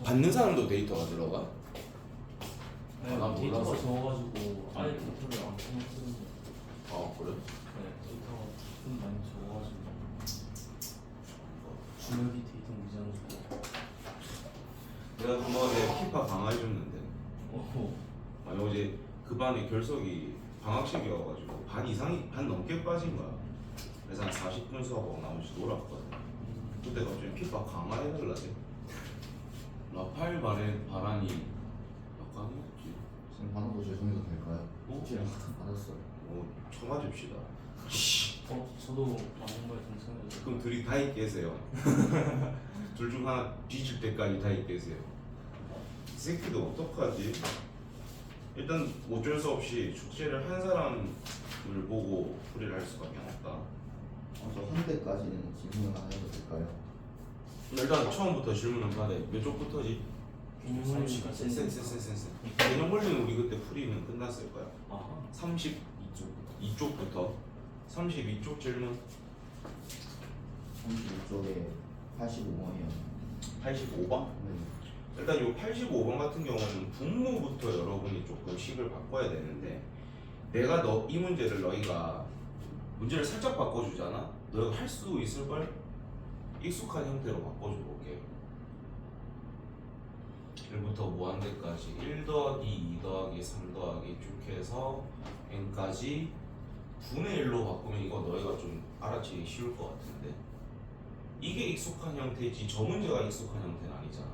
받는 사람도 데이터가 들어가? 네, 아, 난 데이터가 몰라서. 적어가지고 아예 데이터를 안 쓰거든요. 아 그래? 네, 데이터가 좀 많이 적어가지고 주력이 데이터 무지하게 적어. 내가 그번에 키파 강화해줬는데 어, 아니 어제 그 반에 결석이 방학식이어가지고 반 넘게 빠진 거야. 그래서 한 40분 수업하고 나머지 놀았거든. 그때 갑자기 키파 강화해달라대. 라파엘 바란이 약간이었지. 지금 받아도 죄송해도 될까요? 어? 지금 받았어요. 쳐맞읍시다. 저도 많은 걸 동생을 그럼 둘이 다이 깨세요. 둘 중 하나 뒤질 때까지 다이 깨세요. 이 새끼도 어떡하지? 일단 어쩔 수 없이 축제를 한 사람을 보고 풀이를 할 수밖에 없다. 저 한 대까지는 질문 안 해도 될까요? 일단 처음부터 질문은 받아. 몇 쪽부터지? 개념을 센센센센센. 개념 원리는 우리 그때 풀이는 끝났을 거야. 아하 32쪽부터 32쪽 질문 32쪽에 85번이요. 85번? 네. 일단 이 85번 같은 경우는 분모부터 여러분이 조금 식을 바꿔야 되는데 내가 이 문제를 너희가 문제를 살짝 바꿔주잖아? 너희가 할 수 있을걸? 익숙한 형태로 바꿔줘 볼게. 1부터 무한대까지 1 더하기 2 더하기 3 더하기 쭉 해서 n까지 분의 1로 바꾸면 이거 너희가 좀 알아채기 쉬울 것 같은데 이게 익숙한 형태지 저 문제가 익숙한 형태는 아니잖아.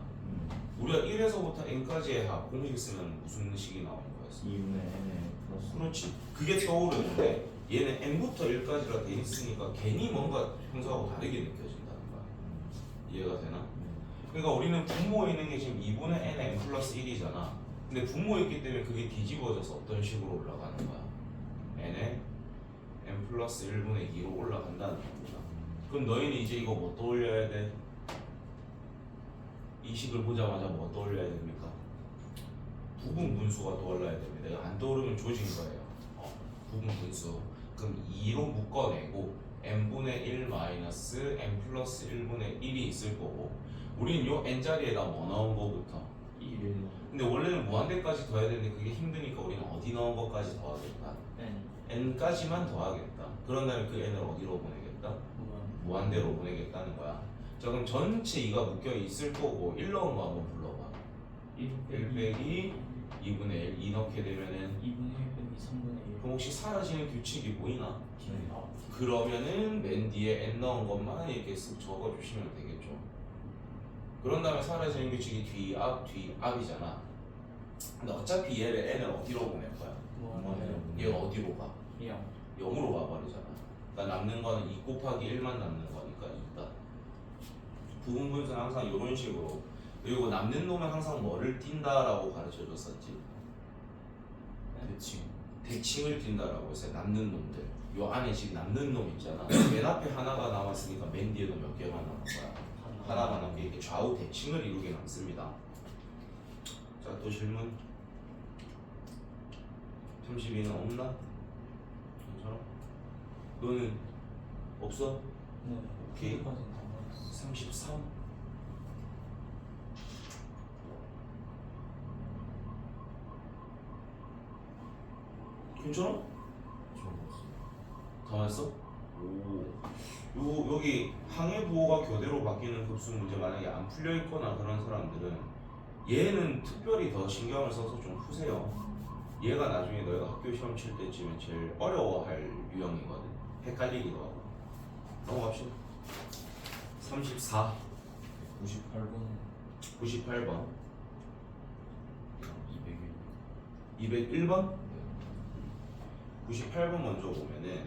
우리가 1에서부터 n까지의 합 공식 쓰면 무슨 식이 나오는 거였어? 2분의 n에 플러스. 그렇지. 그게 떠오르는데 얘는 n부터 1까지라 돼 있으니까 괜히 뭔가 평소하고 다르게 느껴진다는 거야. 이해가 되나? 그러니까 우리는 분모에 있는 게 지금 2분의 n 플러스 1이잖아. 근데 분모에 있기 때문에 그게 뒤집어져서 어떤 식으로 올라가는 거야? n에 n 플러스 1분의 2로 올라간다는 겁니다. 그럼 너희는 이제 이거 뭐 떠올려야 돼? 이 식을 보자마자 뭐 떠올려야 됩니까? 부분 분수가 떠올라야 됩니다. 이거 안 떠오르면 조진 거예요. 부분 분수. 그럼 2로 묶어내고 n분의 1 마이너스 n 플러스 1분의 1이 있을 거고 우리는 요 n 자리에다 뭐 넣은 거부터 1 근데 원래는 무한대까지 더해야 되는데 그게 힘드니까 우리는 어디 넣은 것까지 더하겠다? n n까지만 더하겠다. 그런 다음에 그 n을 어디로 보내겠다? 무한대로 보내겠다는 거야. 자 그럼 전체 2가 묶여 있을 거고 1 넣은 거 한번 불러봐. 1 빼기 2분의 1, 2 넣게 되면은 2분의 1 빼기 3분의 1 그럼 혹시 사라지는 규칙이 보이나? 네. 그러면은 맨 뒤에 n 넣은 것만 이렇게 쓱 적어주시면 되겠죠. 그런 다음에 사라지는 규칙이 뒤앞이잖아. 근데 어차피 얘를 n을 어디로 보낼 거야? 얘 어디로 가? 0으로 가버리잖아. 그러니까 남는 거는 2 곱하기 1만 남는 거니까 2다. 부분 분수는 항상 이런 식으로 그리고 남는 놈은 항상 뭐를 띈다라고 가르쳐 줬었지? 대칭을 띈다라고 해서 남는 놈들 요 안에 지금 남는 놈 있잖아. 맨 앞에 하나가 남았으니까 맨 뒤에도 몇 개만 남은 거야. 하나만 남게 이렇게 좌우 대칭을 이루게 남습니다. 자 또 질문 32는 없나? 괜찮아? 너는 없어? 네. 오케이. 까지 남아있어. 33 괜찮아? 다 왔어? 오. 여기 항해 부호가 교대로 바뀌는 급수 문제 만약에 안 풀려 있거나 그런 사람들은 얘는 특별히 더 신경을 써서 좀 푸세요. 얘가 나중에 너희가 학교 시험 칠 때쯤에 제일 어려워할 유형이거든. 헷갈리기도 하고. 넘어갑시다. 34 98번 98번 201번 98번 먼저 보면은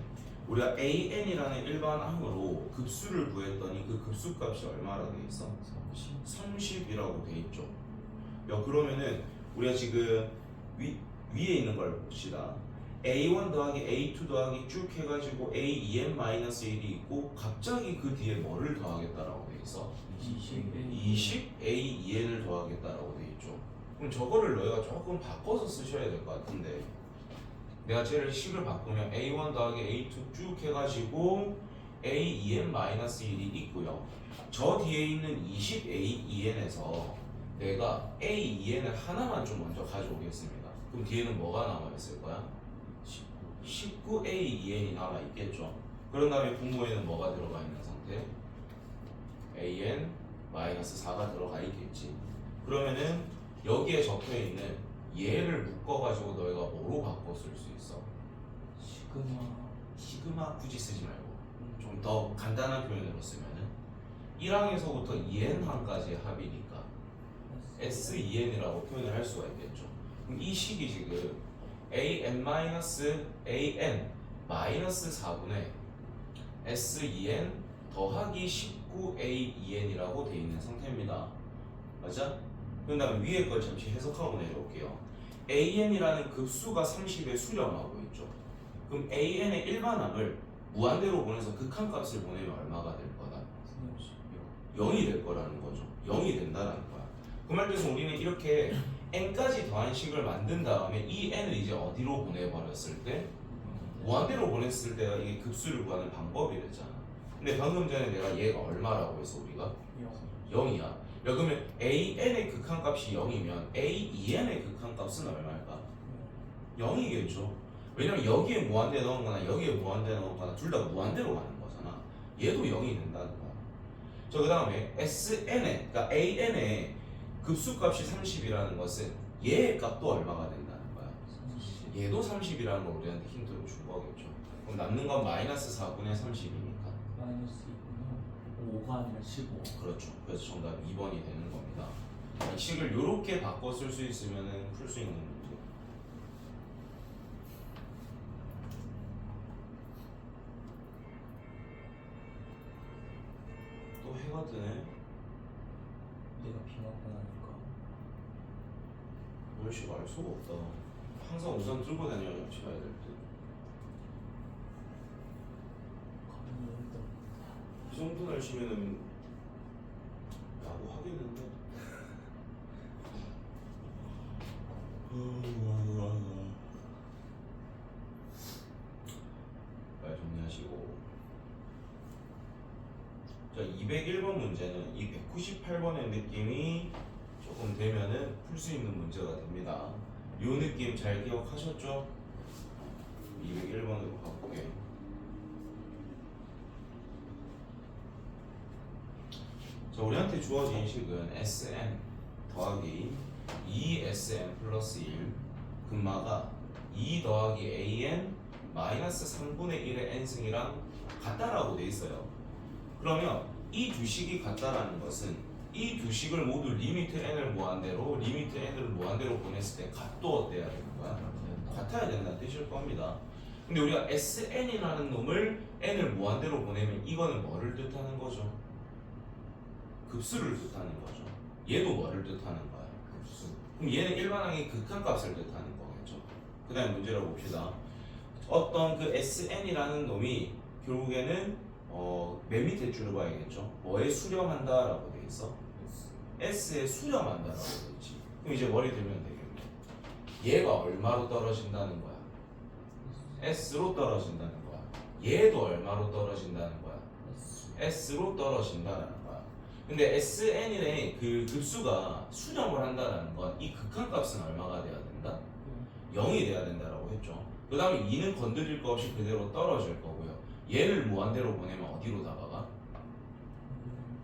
우리가 AN이라는 일반 항으로 급수를 구했더니 그 급수값이 얼마라고 돼 있어? 30이라고 돼 있죠. 야 그러면은 우리가 지금 위에 있는 걸 봅시다. A1 더하기 A2 더하기 쭉 해가지고 AEN-1이 있고 갑자기 그 뒤에 뭐를 더하겠다라고 돼 있어? 20 AEN을 더하겠다라고 돼 있죠. 그럼 저거를 너희가 조금 바꿔서 쓰셔야 될 것 같은데 내가 쟤를 식을 바꾸면 A1 더하기 A2 쭉 해가지고 AEN-1이 있고요. 저 뒤에 있는 20AEN에서 내가 A2N을 하나만 좀 먼저 가져오겠습니다. 그럼 뒤에는 뭐가 남아있을 거야? 19A2N이 남아있겠죠. 그런 다음에 분모에는 뭐가 들어가 있는 상태? AN-4가 들어가 있겠지. 그러면은 여기에 적혀있는 얘를 묶어가지고 너희가 뭐로 바꿔 쓸 수 있어? 시그마 굳이 쓰지 말고 좀 더 간단한 표현으로 쓰면은 1항에서부터 2n항까지의 합이니까 S2n이라고 표현을 할 수가 있겠죠. 그럼 이 식이 지금 an-an-4분의 S2n 더하기 19a2n이라고 되어 있는 상태입니다. 맞아? 그 다음에 위에 걸 잠시 해석하고 내려올게요. an이라는 급수가 30에 수렴하고 있죠. 그럼 an의 일반항을 무한대로 보내서 극한값을 보내면 얼마가 될 거다? 0이 될 거라는 거죠. 0이 된다라는 거야. 그 말뜻은 우리는 이렇게 n까지 더한 식을 만든 다음에 이 n을 이제 어디로 보내버렸을 때? 무한대로 보냈을 때가 이게 급수를 구하는 방법이 됐잖아. 근데 방금 전에 내가 얘가 얼마라고 했어 우리가? 0이야. 야, 그러면 an의 극한값이 0이면 a2n의 극한값은 얼마일까? 0이겠죠. 왜냐면 여기에 무한대 넣은 거나 여기에 무한대 넣은 거나 둘 다 무한대로 가는 거잖아. 얘도 0이 된다는 거야. 저 그 다음에 SN의, 그러니까 AN의 급수값이 30이라는 것은 얘의 값도 얼마가 된다는 거야. 얘도 30이라는 걸 우리한테 힌트로 준 거겠죠. 그럼 남는 건 마이너스 4분의 30이니까. 마이너스 2분은 5가 아니라 15. 그렇죠. 그래서 정답 2번이 되는 겁니다. 이 식을 이렇게 바꿔 쓸 수 있으면 풀 수 있는 문제. 또 해가 뜨네. 내가 비 맞고 나니까. 열심히 알 수가 없다. 항상 우산 들고 다녀야 열심히 해야 될 듯. 가만히 있다. 이 정도 날씨면은 야구 하겠는데. 말 정리하시고. 자, 201번 문제는 이 198번의 느낌이 조금 되면은 풀 수 있는 문제가 됩니다. 이 느낌 잘 기억하셨죠? 201번으로 가볼게. 자, 우리한테 주어진 식은 Sn 더하기 2Sn 플러스 1 금마가 2 더하기 AN 마이너스 3분의 1의 n승이랑 같다라고 돼 있어요. 그러면 이 두 식이 같다라는 것은 이 두 식을 모두 리미트 n을 무한대로 리미트 n을 무한대로 보냈을 때 값도 어때야 되는 거야? 같아야 된다는 뜻일 겁니다. 근데 우리가 SN이라는 놈을 n을 무한대로 보내면 이거는 뭐를 뜻하는 거죠? 급수를 뜻하는 거죠. 얘도 뭐를 뜻하는 거야? 급수. 그럼 얘는 일반항의 극한값을 뜻하는 거겠죠. 그 다음에 문제를 봅시다. 어떤 그 SN이라는 놈이 결국에는 맨 밑에 줄을 봐야겠죠. 뭐에 수렴한다라고 돼 있어? S에 수렴한다라고 돼 있지. 그럼 이제 머리 들면 되겠네. 얘가 얼마로 떨어진다는 거야? S로 떨어진다는 거야. 얘도 얼마로 떨어진다는 거야? S로 떨어진다는 거야. 근데 SN의 그 급수가 수렴을 한다는 건 이 극한값은 얼마가 돼야 된다? 0이 돼야 된다라고 했죠. 그 다음에 2는 건드릴 거 없이 그대로 떨어질 거고요. 얘를 무한대로 보내면 어디로 다가가?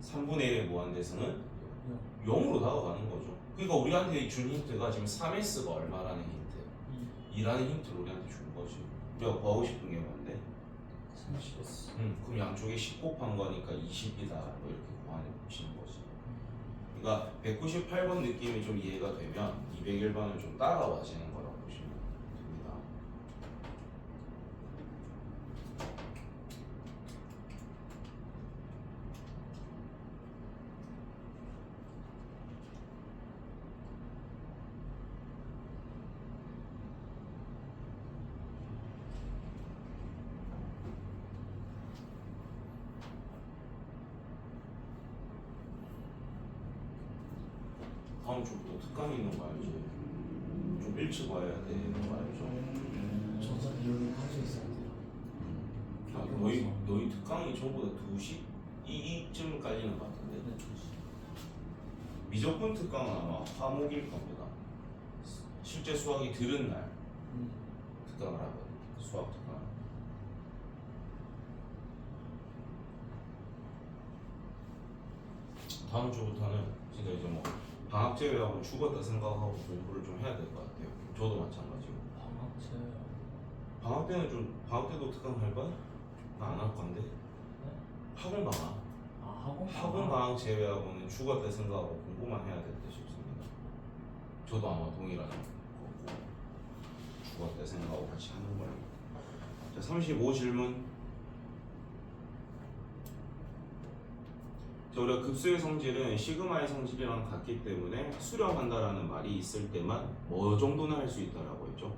3분의 1의 무한대승은 0으로 다가가는 거죠. 그러니까 우리한테 준 힌트가 지금 3S가 얼마라는 힌트? 2라는 힌트를 우리한테 준 거지. 우리가 구하고 싶은 게 뭔데? 30S. 그럼 양쪽에 10 곱한 거니까 20이다. 뭐 이렇게 구하시는 거지. 그러니까 198번 느낌이 좀 이해가 되면 201번은 좀 따라와지는 거라고 보시면 됩니다. 다음 주부터 특강 있는 거 알지? 좀 일찍 와야 되는 거 알죠? 저자리 여기 가져 있어야 돼요. 아, 너희 특강이 전부 다 2시? 이쯤 깔리는 거 같은데? 네, 조지. 미적분 특강은 아마 화목일 겁니다. 실제 수학이 들은 날 특강을 하거든요. 수학 특강. 다음 주부터는 진짜 이제 뭐 방학 제외하고 죽었다 생각하고 공부를 좀 해야 될 것 같아요. 저도 마찬가지고. 방학 때는 좀 방학 때도 특강 할 거야? 나 안 할 건데. 학원 방학. 학원 방학 제외하고는 죽었다 생각하고 공부만 해야 될 듯 싶습니다. 저도 아마 동일한 거고 죽었다 생각하고 같이 하는 거예요. 자, 35 질문. 자, 우리가 급수의 성질은 시그마의 성질이랑 같기 때문에 수렴한다라는 말이 있을 때만 뭐 정도는 할 수 있다라고 했죠?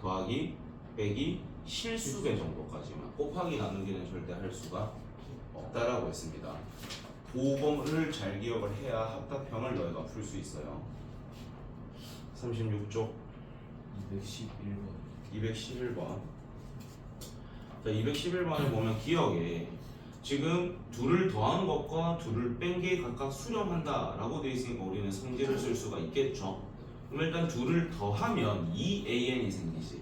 더하기, 빼기, 실수배 정도까지만. 곱하기 나누기는 절대 할 수가 없다라고 했습니다. 보검을 잘 기억을 해야 합답형을 너희가 풀 수 있어요. 36쪽 211번. 자, 211번에 보면 기억에 지금 둘을 더한 것과 둘을 뺀 게 각각 수렴한다 라고 되어 있으니까 우리는 성질을 쓸 수가 있겠죠. 그럼 일단 둘을 더하면 2an이 생기지.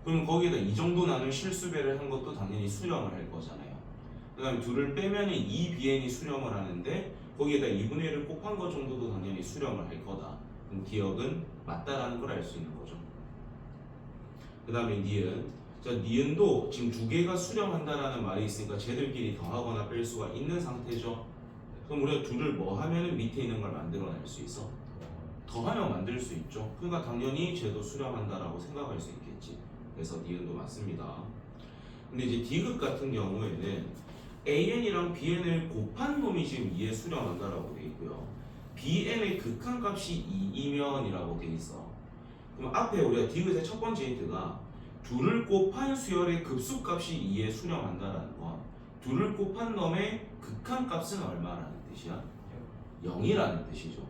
그럼 거기에다 이 정도 나눌 실수배를 한 것도 당연히 수렴을 할 거잖아요. 그 다음에 둘을 빼면 2bn이 수렴을 하는데 거기에다 2분의 1을 곱한 것 정도도 당연히 수렴을 할 거다. 그럼 기억은 맞다라는 걸 알 수 있는 거죠. 그 다음에 니은. 자, 니은도 지금 두 개가 수렴한다라는 말이 있으니까 쟤들끼리 더하거나 뺄 수가 있는 상태죠. 그럼 우리가 둘을 뭐 하면은 밑에 있는 걸 만들어낼 수 있어? 더하면 만들 수 있죠. 그러니까 당연히 쟤도 수렴한다라고 생각할 수 있겠지. 그래서 니은도 맞습니다. 근데 이제 D극 같은 경우에는 AN이랑 BN을 곱한 놈이 지금 2에 수렴한다라고 돼 있고요. BN의 극한값이 2이면이라고 돼 있어. 그럼 앞에 우리가 D극의 첫 번째 힌트가 둘을 곱한 수열의 급수값이 2에 수렴한다라는 건 둘을 곱한 놈의 극한값은 얼마라는 뜻이야? 0이라는 뜻이죠.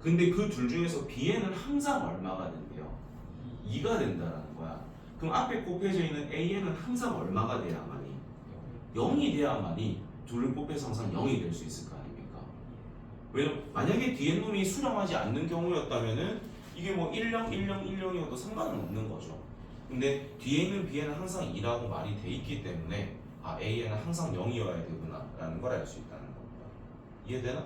근데 그 둘 중에서 BN은 항상 얼마가 된대요? 2가 된다라는 거야. 그럼 앞에 곱해져 있는 AN은 항상 얼마가 돼야만이? 0이 돼야만이 둘을 곱해서 항상 0이 될 수 있을 거 아닙니까? 왜냐면 만약에 뒤에 놈이 수렴하지 않는 경우였다면은 이게 뭐 10, 10, 10이어도 상관은 없는 거죠. 근데 뒤에 있는 B에는 항상 2라고 말이 돼 있기 때문에 아 A에는 항상 0이어야 되구나 라는 걸 알 수 있다는 겁니다. 이해되나?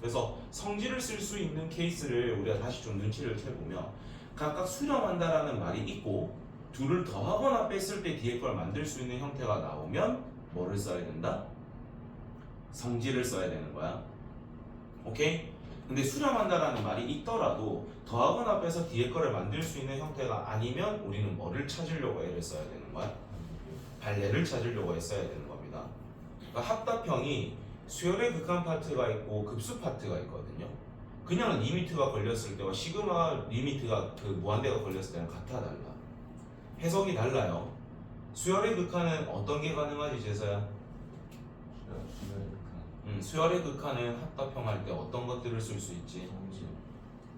그래서 성질을 쓸 수 있는 케이스를 우리가 다시 좀 눈치를 채보면 각각 수렴한다라는 말이 있고 둘을 더하거나 뺐을 때 뒤에 걸 만들 수 있는 형태가 나오면 뭐를 써야 된다? 성질을 써야 되는 거야. 오케이? 근데 수렴한다라는 말이 있더라도 더하거나 빼서 뒤에 거를 만들 수 있는 형태가 아니면 우리는 뭐를 찾으려고 애를 써야 되는 거야? 발레를 찾으려고 애써야 되는 겁니다. 그러니까 합답형이 수열의 극한 파트가 있고 급수 파트가 있거든요. 그냥 리미트가 걸렸을 때와 시그마 리미트가 그 무한대가 걸렸을 때는 같아 달라. 해석이 달라요. 수열의 극한은 어떤 게 가능하지 제서야? 수열의 극한은 합답형 할 때 어떤 것들을 쓸 수 있지?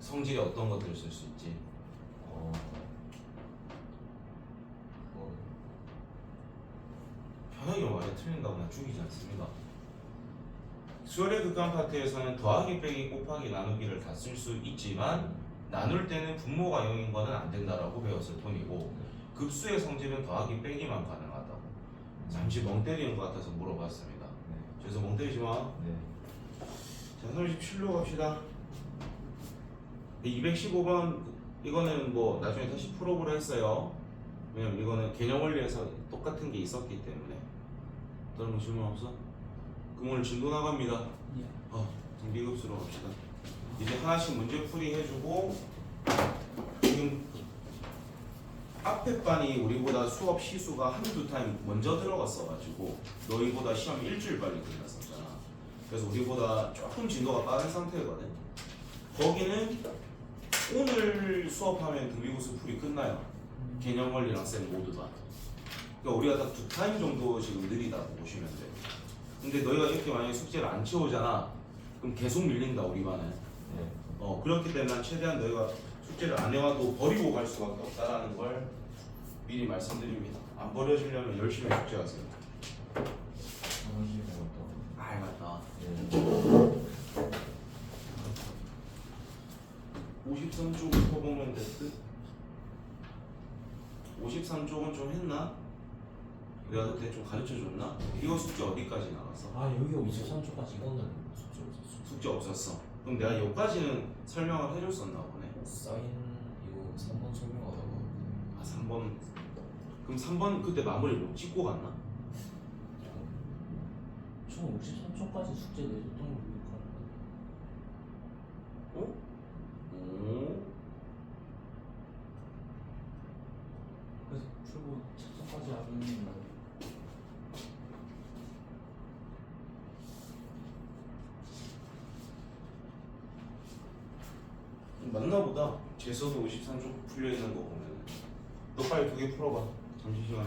성질에 어떤 것들을 쓸 수 있지? 편하게 말해 틀린다고 나 죽이지 않습니다. 수열의 극한 파트에서는 더하기, 빼기, 곱하기, 나누기를 다 쓸 수 있지만 나눌 때는 분모가 0인 거는 안 된다라고 배웠을 뿐이고 급수의 성질은 더하기, 빼기만 가능하다고. 잠시 멍 때리는 것 같아서 물어봤습니다. 그래서 멍 때리지 마. 자, 37로 갑시다. 215번 이거는 뭐 나중에 다시 풀어보라 했어요. 왜냐면 이거는 개념 원리에서 똑같은 게 있었기 때문에. 다른 거 질문 없어? 그럼 오늘 진도 나갑니다. 등비급수로 갑시다. 이제 하나씩 문제 풀이 해주고 지금 앞에 반이 우리보다 수업 시수가 한두 타임 먼저 들어갔어가지고 너희보다 시험이 일주일 빨리 끝났었잖아. 그래서 우리보다 조금 진도가 빠른 상태거든. 거기는 오늘 수업하면 등비급수 풀이 끝나요. 개념 원리랑 쌤 모두 다. 그러니까 우리가 딱 두 타임 정도 지금 느리다고 보시면 돼. 근데 너희가 이렇게 만약에 숙제를 안 채우잖아. 그럼 계속 밀린다 우리 반은. 그렇기 때문에 난 최대한 너희가 숙제를 안 해와도 버리고 갈 수밖에 없다라는 걸 미리 말씀드립니다. 안 버려지려면 열심히 숙제하세요. 맞다. 53쪽을 퍼보면 됐듯. 53쪽은 좀 했나? 내가 그때 좀 가르쳐줬나? 이거 숙제 어디까지 나갔어? 아 여기 53초까지 이거는 숙제 없었어. 숙제 없었어. 그럼 내가 여기까지는 설명을 해줬었나 보네. 사인 이거 3번 설명하다가 아 3번. 그럼 3번 그때 마무리 못 찍고 갔나? 총 53초까지 숙제 내줬던 거 기억하는데. 어? 오. 그래서 풀고 채점까지 하긴 맞나 보다. 재수도 53쪽 풀려 있는 거 보면. 너 빨리 2개 풀어봐. 점심시간에.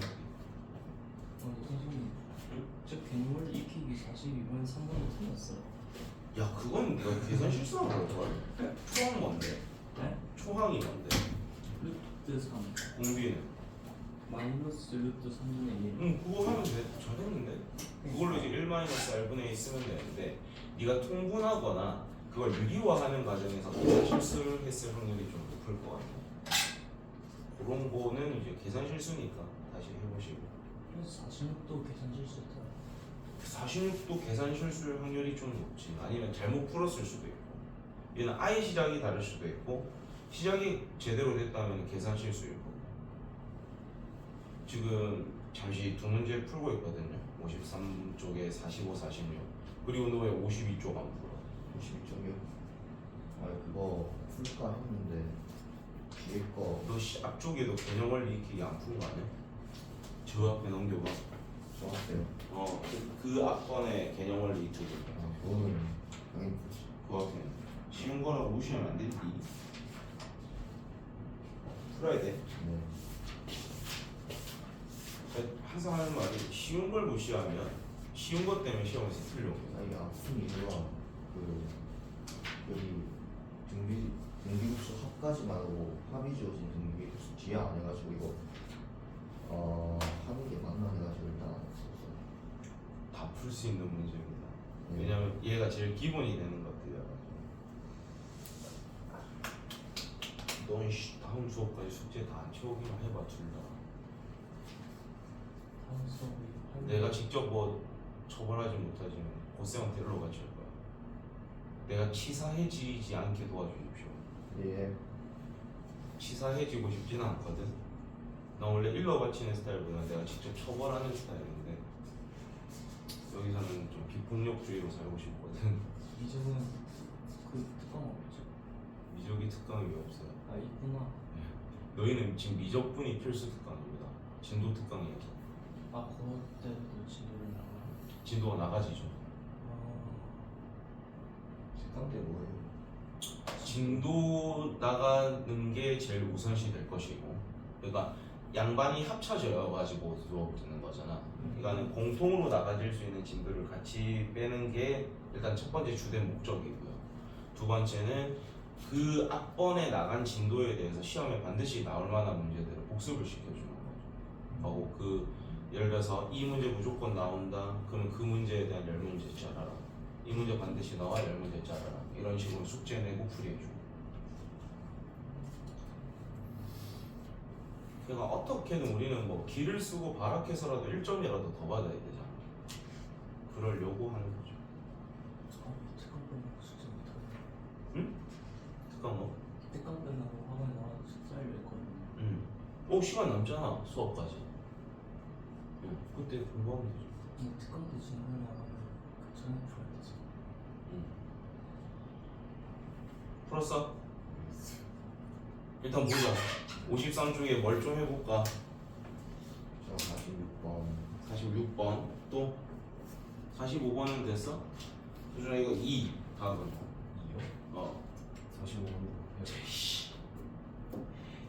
선생님 응? 저 괴물 익히기 42번 3번도 틀렸어요. 야 그건 내가 계산 실수한 걸걸? 초항 뭔데? 네? 초항이 뭔데? 루트 3 공비는? 마이너스 루트 3분의 1. 응 그거 하면 돼. 잘했는데? 그걸로 이제 1-R분의 A 쓰면 되는데 네가 통분하거나 그걸 유리화하는 과정에서 계산 실수를 했을 확률이 좀 높을 것 같아. 그런 거는 이제 계산 실수니까 다시 해보시고. 그래서 46도 계산 실수했다. 46도 계산 실수일 확률이 좀 높지. 아니면 잘못 풀었을 수도 있고. 얘는 아예 시작이 다를 수도 있고 시작이 제대로 됐다면 계산 실수일 거고. 지금 잠시 두 문제 풀고 있거든요. 53쪽에 45, 46. 그리고 너 왜 52쪽 안 풀어? 52쪽이요? 아 그거 풀까 했는데 뒤에 거 너 앞쪽에도 개념 원리 익히기 안 푼 거 아니야? 저 앞에 넘겨봐. 좋았어요. 그 앞번에 개념 원리 익히기. 아 그거는 당연히 풀지. 그 앞에 쉬운 거라고 무시하면 안 된디. 풀어야 돼. 네. 항상 하는 말이 쉬운 걸 무시하면 쉬운 것 때문에 시험에서 틀려. 아니 아픈 이유가 그 여기 등비급수 합까지만 하고 합이 지어진 등비급수 지하 안 해가지고 이거 하는 게 맞나 해가지고 일단 안 했었어요. 다 풀 수 있는 문제입니다. 네. 왜냐면 얘가 제일 기본이 되는 것들이라. 넌 다음 수업까지 숙제 다 안 채우기만 해봐 둘 다. 다음 수업이 내가 직접 뭐 처벌하지 못하지만 고쌤한테 연락 줄 거야. 내가 치사해지지 않게 도와주십시오. 예. 치사해지고 싶지는 않거든. 나 원래 일러 바치는 스타일보다 내가 직접 처벌하는 스타일인데 여기서는 좀 비폭력주의로 살고 싶거든. 이쪽은 그 특강 없죠? 미적이 특강이 왜 없어요? 아 있구나. 너희는 지금 미적분이 필수 특강입니다. 진도 특강이야. 아 그때도 진도를 나가. 진도가 나가지죠. 특강 때 뭐예요? 진도 나가는 게 제일 우선시 될 것이고, 그러니까 양반이 합쳐져 가지고 수업 듣는 거잖아. 그러니까는 공통으로 나가질 수 있는 진도를 같이 빼는 게 일단 첫 번째 주된 목적이고요. 두 번째는 그 앞번에 나간 진도에 대해서 시험에 반드시 나올 만한 문제들을 복습을 시켜주는 거죠. 하고 그 예를 들어서 이 문제 무조건 나온다. 그러면 그 문제에 대한 10문제 짜라라. 이 문제 반드시 나와 10문제 짜라라. 이런 식으로 숙제 내고 풀이해주고. 그러니까 어떻게든 우리는 뭐 기를 쓰고 발악해서라도 1점이라도 더 받아야 되잖아. 그걸 요구하는 거죠. 아 특강 끝나고 숙제 못하네. 응? 특강 뭐? 특강 끝나고 화면 나와서 숙제하려 했거든요. 응. 오 시간 남잖아 수업까지. 응. 그때 공부하면 되죠. 근데 특강 때 진행하면 그 저녁 줘야 되지. 응. 풀었어? 일단 보자. 53쪽에 뭘 좀 해볼까? 저 46번 46번 또 45번은 됐어? 수준아 이거 2 답은 2요? 45번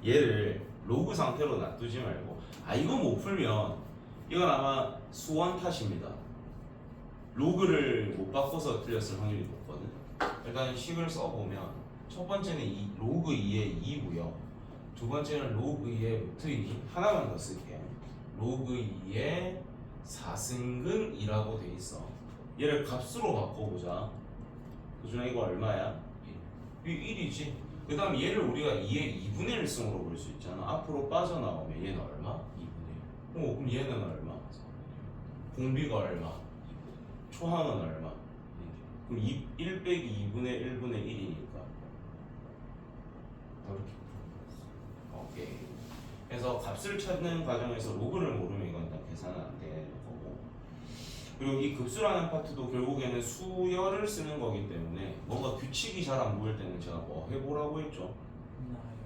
얘를 로그 상태로 놔두지 말고 이거 못 풀면 이건 아마 수원 탓입니다. 로그를 못 바꿔서 틀렸을 확률이 높거든. 일단 식을 써보면 첫 번째는 로그 2의 2고요. 두 번째는 로그 2의 루트 2. 하나만 더 쓸게요. 로그 2의 4승근 2라고 돼 있어. 얘를 값으로 바꿔보자. 그중에 이거 얼마야? 이 1이지. 그 다음 얘를 우리가 2의 2분의 1승으로 볼 수 있잖아. 앞으로 빠져나오면 얘는 얼마? 2분의 그럼 얘는 얼마? 공비가 얼마? 초항은 얼마? 그럼 1 빼기 2분의 1분의 1이니까. 이렇게 오케이. 그래서 값을 찾는 과정에서 로그를 모르면 이건 다 계산은 안 되는 거고. 그리고 이 급수라는 파트도 결국에는 수열을 쓰는 거기 때문에 뭔가 규칙이 잘 안 보일 때는 제가 뭐 해보라고 했죠?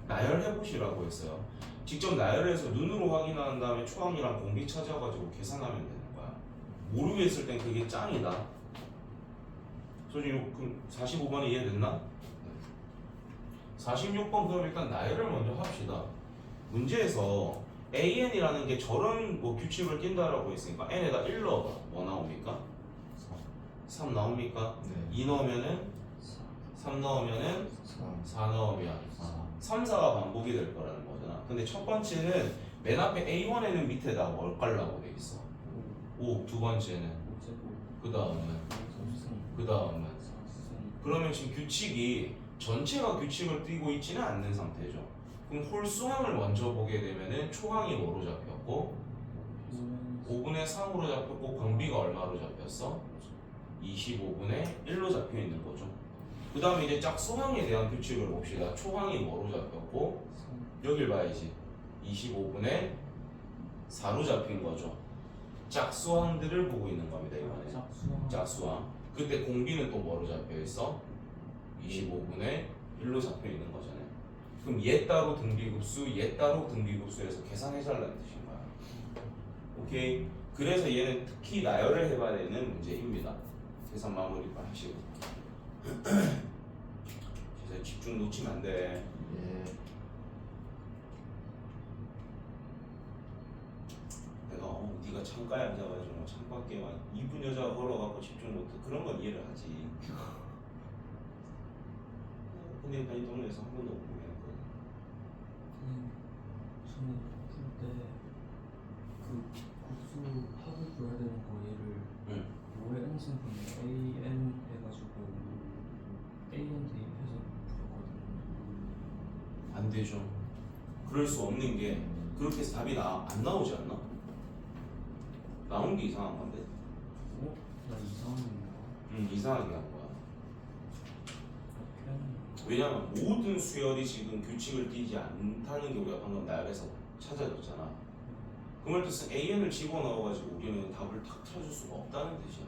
나열해보시라고 했어요. 직접 나열해서 눈으로 확인한 다음에 초항이랑 공비 찾아가지고 계산하면 되는 거야. 모르겠을 땐 그게 짱이다. 솔직히 그럼 45번이 이해됐나? 46번 그럼 일단 나열을 먼저 합시다. 문제에서 AN이라는 게 저런 뭐 규칙을 띈다라고 했으니까 N에다 1 넣어봐. 뭐 나옵니까? 3 나옵니까? 네. 2 넣으면은 3 넣으면은 3 4 넣으면 3, 4가 반복이 될 거라는 거잖아. 근데 첫 번째는 맨 앞에 A1에는 밑에다 뭘 깔라고 돼 있어? 5. 두 번째는 그 다음은 그러면 지금 규칙이 전체가 규칙을 띄고 있지는 않는 상태죠. 그럼 홀수항을 먼저 보게 되면은 초항이 뭐로 잡혔고 5분의 3으로 잡혔고 공비가 얼마로 잡혔어? 25분의 1로 잡혀 있는 거죠. 그 다음에 이제 짝수항에 대한 규칙을 봅시다. 초항이 뭐로 잡혔고 여길 봐야지. 25분의 4로 잡힌 거죠. 짝수항들을 보고 있는 겁니다. 이번에 짝수항. 그때 공비는 또 뭐로 잡혀 있어? 25분의 1로 잡혀 있는 거잖아요. 그럼 얘 따로 등비급수, 얘 따로 등비급수에서 계산해달라는 뜻인 거야. 오케이. 그래서 얘는 특히 나열을 해봐야 되는 문제입니다. 계산 마무리 하시고. 그래서 집중 놓치면 안 돼. 예. 내가 네가 창가에 앉아가지고 창밖에 막 이쁜 여자가 걸어갖고 집중 못해 그런 건 이해를 하지. 근데 나 이 동네에서 한 번도 못 보겠거든. 저는 풀때그 국수 합을 구해야 되는 거 얘를 응. 5의 n승분의 an 해가지고 an 대입해서 풀었거든요. 안 되죠. 그럴 수 없는 게 그렇게 해서 답이 안 나오지 않나? 나온 게 이상한 건데. 어? 나 이상한 건가? 이상하게 한 거야. 그렇게 하는 거. 왜냐면 모든 수열이 지금 규칙을 띠지 않다는 게 우리가 방금 나열해서 찾아줬잖아. 그 말 뜻은 AN을 집어넣어가지고 우리는 답을 탁 찾을 수가 없다는 뜻이야.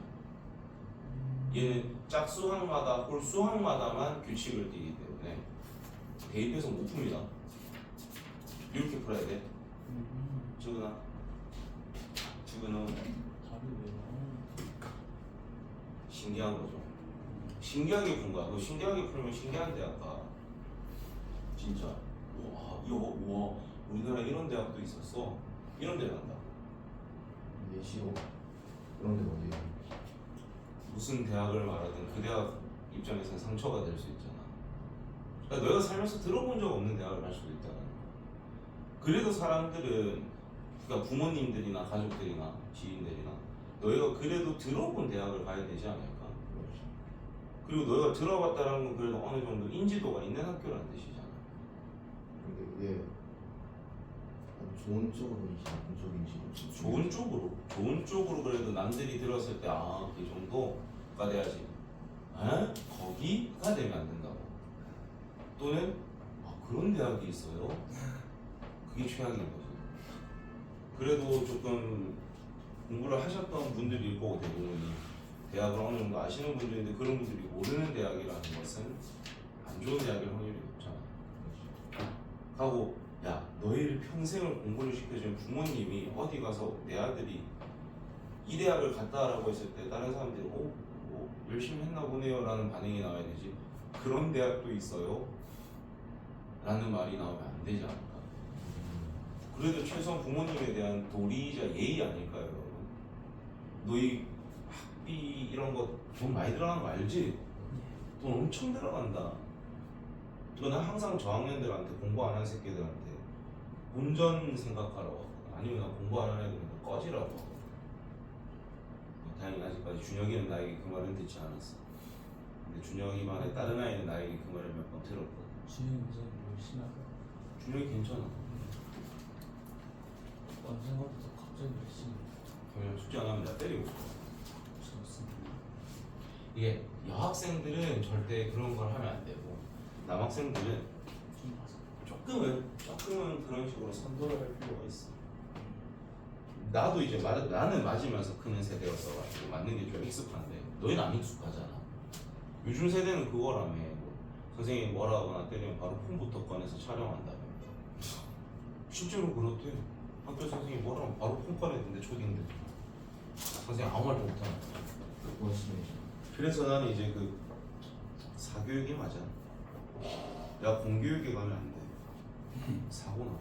얘는 짝수항마다 홀수항마다만 규칙을 띠기 때문에 대입해서 못 풉니다. 이렇게 풀어야 돼. 주근아. 답이 왜 나오는 신기한 거죠. 신기하게 푼 거야. 그 신기하게 풀면 신기한 대학가. 진짜. 와, 우리나라 이런 대학도 있었어. 이런 데 간다. 예시로 그런 데 어디에 무슨 대학을 말하든 그 대학 입장에서는 상처가 될 수 있잖아. 그러니까 너희가 살면서 들어본 적 없는 대학을 갈 수도 있다는 거야. 그래도 사람들은 그러니까 부모님들이나 가족들이나 지인들이나 너희가 그래도 들어본 대학을 가야 되지 않을까? 그리고 너희가 들어봤다는 건 그래도 어느 정도 인지도가 있는 학교라는 뜻이잖아. 근데 그게 아주 좋은 쪽으로 인지 나쁜 쪽으로 인지 좋은 쪽으로 그래도 남들이 들었을 때 그 정도가 돼야지. 거기가 되면 안 된다고. 또는 그런 대학이 있어요. 그게 최악인 거지. 그래도 조금 공부를 하셨던 분들일 거고 대부분이 대학을 어느 정도 아시는 분들인데 그런 분들이 모르는 대학이라는 것은 안 좋은 대학일 확률이 높잖아. 하고 야 너희를 평생을 공부를 시켜준 부모님이 어디 가서 내 아들이 이 대학을 갔다라고 했을 때 다른 사람들이 열심히 했나 보네요 라는 반응이 나와야 되지. 그런 대학도 있어요 라는 말이 나오면 안 되지 않을까. 그래도 최소한 부모님에 대한 도리이자 예의 아닐까요 여러분. 너희 학비 이런 거 돈 많이 들어가는 거 알지? 돈 엄청 들어간다. 난 항상 저학년들한테 공부 안 하는 새끼들한테 본전 생각하라고 하거든. 아니면 나 공부 안 하는 애들은 꺼지라고 하거든. 다행히 아직까지 준혁이는 나에게 그 말은 듣지 않았어. 근데 준영이 반에 다른 아이는 나에게 그 말을 몇 번 들었거든. 준영이 무슨 열심히 하고 준영이 괜찮아. 언젠가부터 갑자기 열심히 그냥 숙제 안 하면 나 때리고 있어. 좋습니다. 이게 여학생들은 절대 그런 걸 하면 안 되고 남학생들은 좀 봐서 조금은 그런 식으로 선도를 할 필요가 있어. 나도 이제 나는 맞으면서 크는 세대였어가지고 맞는 게 좀 익숙한데 너희는 안 익숙하잖아. 요즘 세대는 그거라며. 뭐 선생님이 뭐라 하거나 때리면 바로 폰부터 꺼내서 촬영한다며. 실제로 그렇대. 학교 선생님이 뭐라 하면 바로 폰 꺼내는데 초딩들. 선생님 아무 말도 못하는 거야. 그거 심해져. 그래서 나는 이제 그 사교육이 맞아. 야 공교육에 가면 안 돼. 사고 나.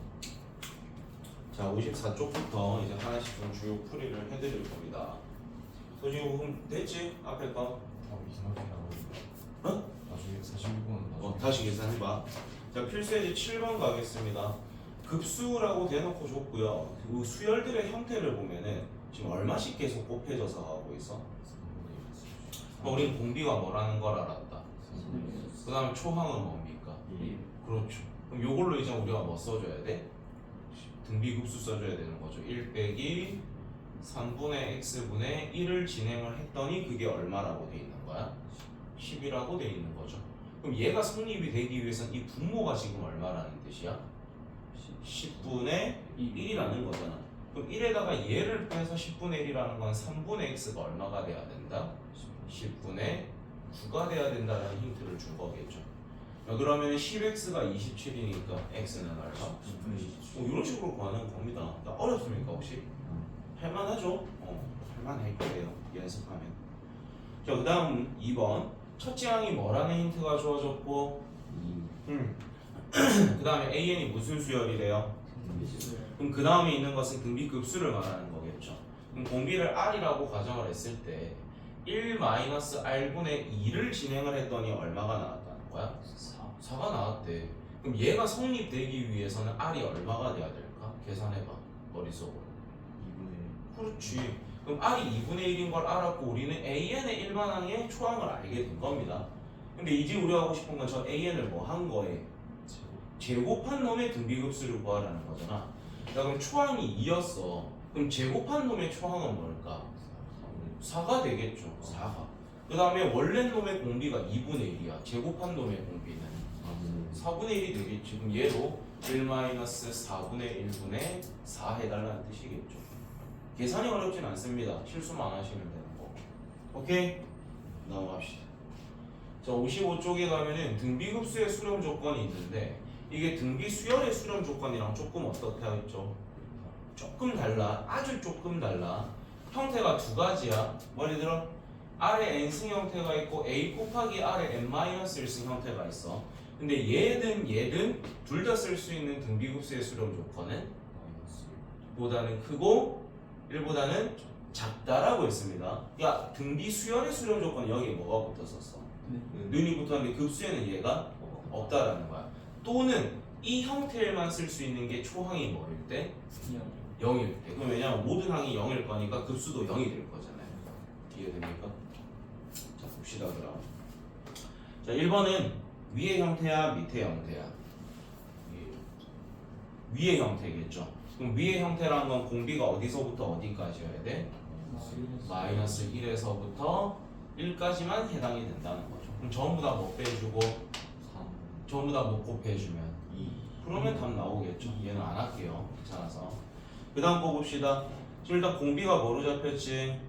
자 54쪽부터 이제 하나씩 좀 주요 풀이를 해드릴 겁니다. 소지호금 됐지? 앞에 거. 이상하게 나오고 나중에 46번은 나중에 다시 계산해봐. 자 필수예제 7번 가겠습니다. 급수라고 대놓고 줬고요. 그 수열들의 형태를 보면은 지금 얼마씩 계속 곱해져서 가고 있어? 우리는 공비가 뭐라는 걸 알았다. 그 다음에 초항은 뭡니까? 그렇죠. 그럼 요걸로 이제 우리가 뭐 써줘야 돼? 등비급수 써줘야 되는 거죠. 1 빼기 3분의 x분의 1을 진행을 했더니 그게 얼마라고 돼 있는 거야? 10이라고 돼 있는 거죠. 그럼 얘가 성립이 되기 위해서는 이 분모가 지금 얼마라는 뜻이야? 10분의 1이라는 거잖아. 그럼 1에다가 얘를 빼서 10분의 1이라는 건 3분의 x가 얼마가 돼야 된다? 10분의 9가 돼야 된다는 힌트를 준 거겠죠. 그러면 10x가 27이니까 x는 얼마? 이런 식으로 구하는 겁니다. 어렵습니까 혹시? 할만하죠? 할만할 거예요 연습하면. 자 그 다음 2번 첫째 항이 뭐라는 힌트가 주어졌고 그 다음에 AN이 무슨 수열이래요? 그럼 그 다음에 있는 것은 등비급수를 말하는 거겠죠. 그럼 공비를 R이라고 가정을 했을 때 1-R분의 2를 진행을 했더니 얼마가 나왔다는 거야? 4가 나왔대. 그럼 얘가 성립되기 위해서는 R이 얼마가 돼야 될까? 계산해봐 머릿속으로. 2분의 그렇지. 그럼 R이 2분의 1인 걸 알았고 우리는 AN의 일반항의 초항을 알게 된 겁니다. 근데 이제 우리가 하고 싶은 건 저 AN을 뭐 한 거에 제곱한 놈의 등비급수를 구하라는 거잖아. 야, 그럼 초항이 2였어. 그럼 제곱한 놈의 초항은 뭘까? 4가 되겠죠. 4가. 그 다음에 원래 놈의 공비가 2분의 1이야. 제곱한 놈의 공비는 4분의 1이 되겠지. 그럼 얘로 1-4분의 1분의 4 해달라는 뜻이겠죠. 계산이 어렵진 않습니다. 실수만 안 하시면 되는 거. 오케이? 넘어갑시다. 자 55쪽에 가면은 등비급수의 수렴 조건이 있는데 이게 등비수열의 수렴 조건이랑 조금 어떻게 하겠죠? 조금 달라. 아주 조금 달라. 형태가 두 가지야. 머리 들어? R에 n승 형태가 있고 A 곱하기 R에 n-1승 형태가 있어. 근데 얘든 둘 다 쓸 수 있는 등비급수의 수렴 조건은 보다는 크고 1보다는 작다라고 했습니다. 야 등비수열의 수렴 조건 여기에 뭐가 붙었었어? 는이 붙었는데 급수에는 얘가 없다라는 거야. 또는 이 형태만 쓸 수 있는 게 초항이 뭐일 때? 0일 때. 그럼 왜냐면 모든 항이 0일 거니까 급수도 0이 될 거잖아요. 이해됩니까? 자 봅시다 그럼. 자 1번은 위의 형태야 밑의 형태야? 위의 형태겠죠. 그럼 위의 형태라는 건 공비가 어디서부터 어디까지여야 돼? 마이너스 1에서부터 1까지만 해당이 된다는 거죠. 그럼 전부 다 뭐 빼주고 3 전부 다 뭐 곱해주면 2 그러면 답 나오겠죠. 얘는 안 할게요. 귀찮아서. 그 다음 거 봅시다. 지금 일단 공비가 뭐로 잡혔지?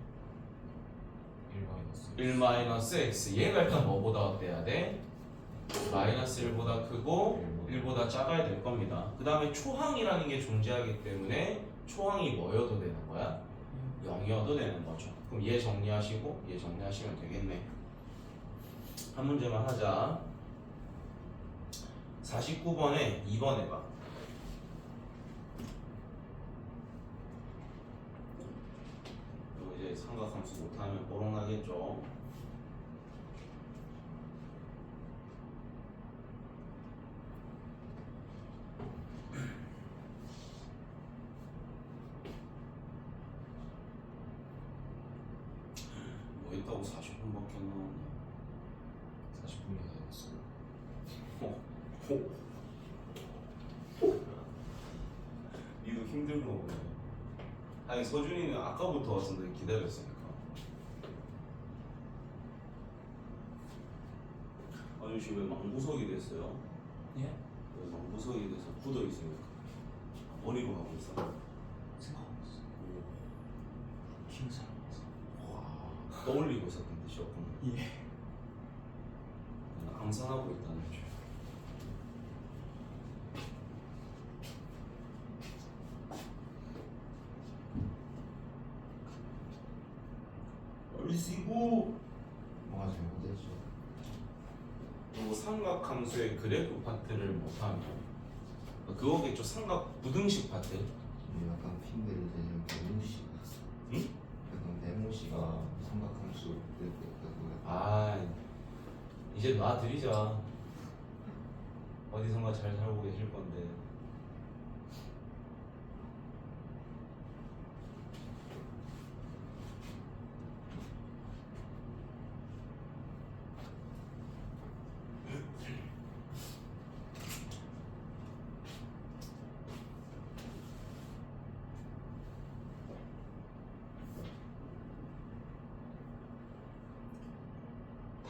1-x. 얘가 일단 뭐보다 어때야 돼? 마이너스 1보다 크고 1보다 작아야 될 겁니다. 그 다음에 초항이라는 게 존재하기 때문에 초항이 뭐여도 되는 거야? 0이어도 되는 거죠. 그럼 얘 정리하시고 얘 정리하시면 되겠네. 한 문제만 하자. 49번에 2번 해봐. 이거 이제 삼각함수 못하면 뽀록 나겠죠. 뭐 했다고 40분밖에 안 나왔나? 니도 힘들고 보네. 아니 서준이는 아까부터 와서 너 기다렸으니까. 아니 지금 왜 망부석이 됐어요? 예? 왜 망부석이 돼서 굳어 있으니까 머리로 하고 있어. 생각하고 있어. 긴 사람이라서. 와 떠올리고 있었던 뜻이었구나. 예. 암산하고 있다는 줄. 얼씨구. 뭐가 잘못됐죠? 그리고 삼각함수의 그래프 파트를 못하면 그거겠죠. 삼각 부등식 파트. 근데 약간 핑계를 대는 네모씨가 응? 약간 네모씨가 삼각함수 그랬거든요. 아 이제 놔드리자. 어디선가 잘 살고 계실 건데.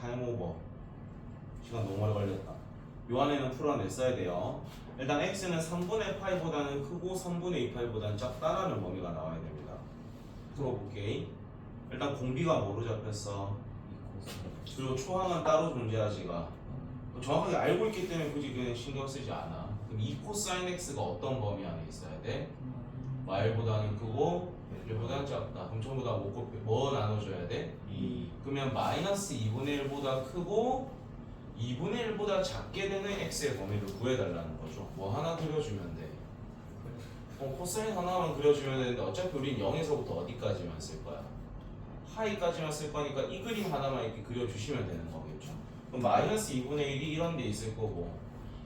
타임 오버. 시간 너무 오래 걸렸다. 요 안에는 풀어냈어야 돼요. 일단 x는 3분의 파이보다는 크고 3분의 2 파이보다는 작다라는 범위가 나와야 됩니다. 풀어볼게. 일단 공비가 뭐로 잡혔어? 그리고 초항은 따로 존재하지가. 정확하게 알고 있기 때문에 굳이 그냥 신경 쓰지 않아. 그럼 2 코사인 x가 어떤 범위 안에 있어야 돼? y보다는 크고 1보다는 작다. 그럼 전부 다 뭐 나눠줘야 돼? 2 그러면 마이너스 2분의 1보다 크고 2분의 1보다 작게 되는 x의 범위를 구해달라는 거죠. 뭐 하나 그려주면 돼. 코사인 하나만 그려주면 되는데 어차피 우린 0에서부터 어디까지만 쓸 거야? 하이까지만 쓸 거니까 이 그림 하나만 이렇게 그려주시면 되는 거겠죠. 그럼 마이너스 2분의 1이 이런 데 있을 거고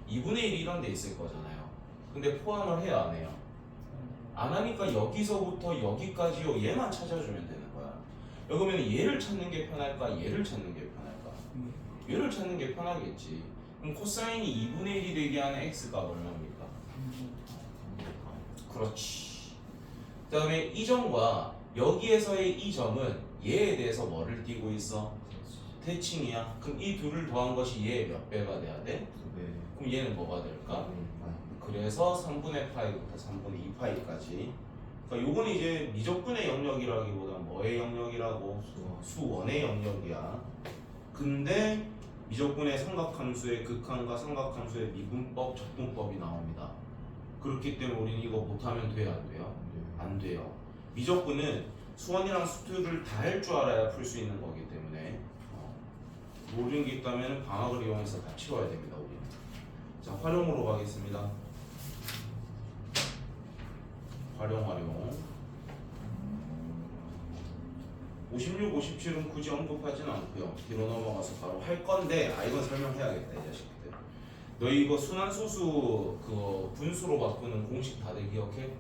2분의 1이 이런 데 있을 거잖아요. 근데 포함을 해야 안 해요? 안 하니까 여기서부터 여기까지요 얘만 찾아주면 되는 거야. 그러면 얘를 찾는 게 편할까? 얘를 찾는 게 편할까? 얘를 찾는 게 편하겠지. 그럼 코사인이 2분의 1이 되게 하는 x가 얼마입니까? 그렇지. 그 다음에 이 점과 여기에서의 이 점은 얘에 대해서 뭐를 띄고 있어? 대칭이야. 그럼 이 둘을 더한 것이 얘의 몇 배가 돼야 돼? 2배 그럼 얘는 뭐가 될까? 그래서 3분의 파이부터 3분의 2 파이까지. 그러니까 요건 이제 미적분의 영역이라기보다 뭐의 영역이라고? 수원의 영역이야. 근데 미적분의 삼각함수의 극한과 삼각함수의 미분법, 적분법이 나옵니다. 그렇기 때문에 우리는 이거 못하면 돼요, 안 돼요? 안 돼요. 미적분은 수원이랑 수투를 다 할 줄 알아야 풀 수 있는 거기 때문에 모르는 게 있다면 방학을 이용해서 다 치워야 됩니다, 우리는. 자, 활용으로 가겠습니다. 활용. 56, 57은 굳이 언급하지는 않고요. 뒤로 넘어가서 바로 할 건데 이건 설명해야겠다, 이 자식들. 너희 이거 순환소수 그 분수로 바꾸는 공식 다들 기억해?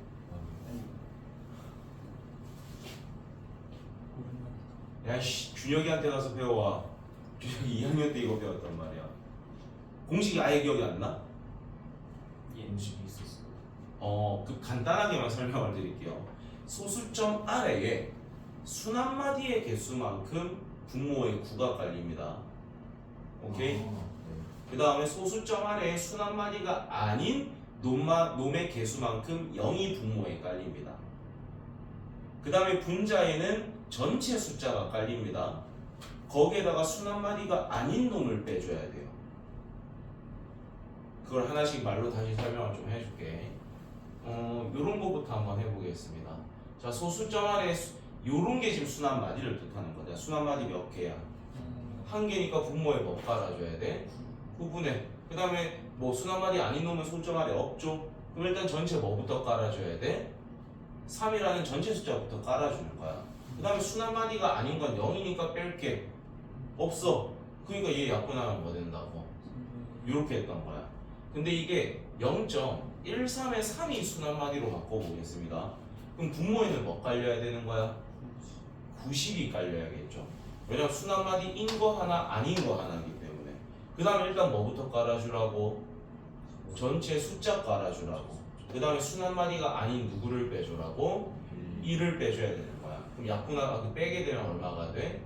야씨, 준혁이한테 가서 배워와. 준혁이 2학년 때 이거 배웠단 말이야. 공식이 아예 기억이 안 나? 음식이 있었어. 그 간단하게만 설명을 드릴게요. 소수점 아래에 순한마디의 개수만큼 분모의 구가 깔립니다. 오케이? 그 다음에 소수점 아래에 순한마디가 아닌 놈의 개수만큼 0이 분모에 깔립니다. 그 다음에 분자에는 전체 숫자가 깔립니다. 거기에다가 순한마디가 아닌 놈을 빼줘야 돼요. 그걸 하나씩 말로 다시 설명을 좀 해줄게. 요런 거부터 한번 해보겠습니다. 자, 소수점 아래 요런 게 지금 순한마디를 뜻하는 거죠. 순한마디 몇 개야? 한 개니까 분모에 뭐 깔아줘야 돼? 9분의. 그 다음에 뭐 순한마디 아닌 놈은 소수점 아래 없죠? 그럼 일단 전체 뭐부터 깔아줘야 돼? 3이라는 전체 숫자부터 깔아주는 거야. 그 다음에 순한마디가 아닌 건 0이니까 뺄게 없어. 그러니까 얘 약분하면 뭐 된다고? 이렇게 했던 거야. 근데 이게 0.13의 3이 순한마디로 바꿔보겠습니다. 그럼 분모에는 뭐 깔려야 되는 거야? 90이 깔려야겠죠. 왜냐면 순한마디인 거 하나 아닌 거 하나이기 때문에. 그 다음에 일단 뭐부터 깔아주라고? 전체 숫자 깔아주라고. 그 다음에 순 한 마디가 아닌 누구를 빼주라고? 1을 빼줘야 되는 거야. 그럼 약분하가 그 빼게 되면 얼마가 돼?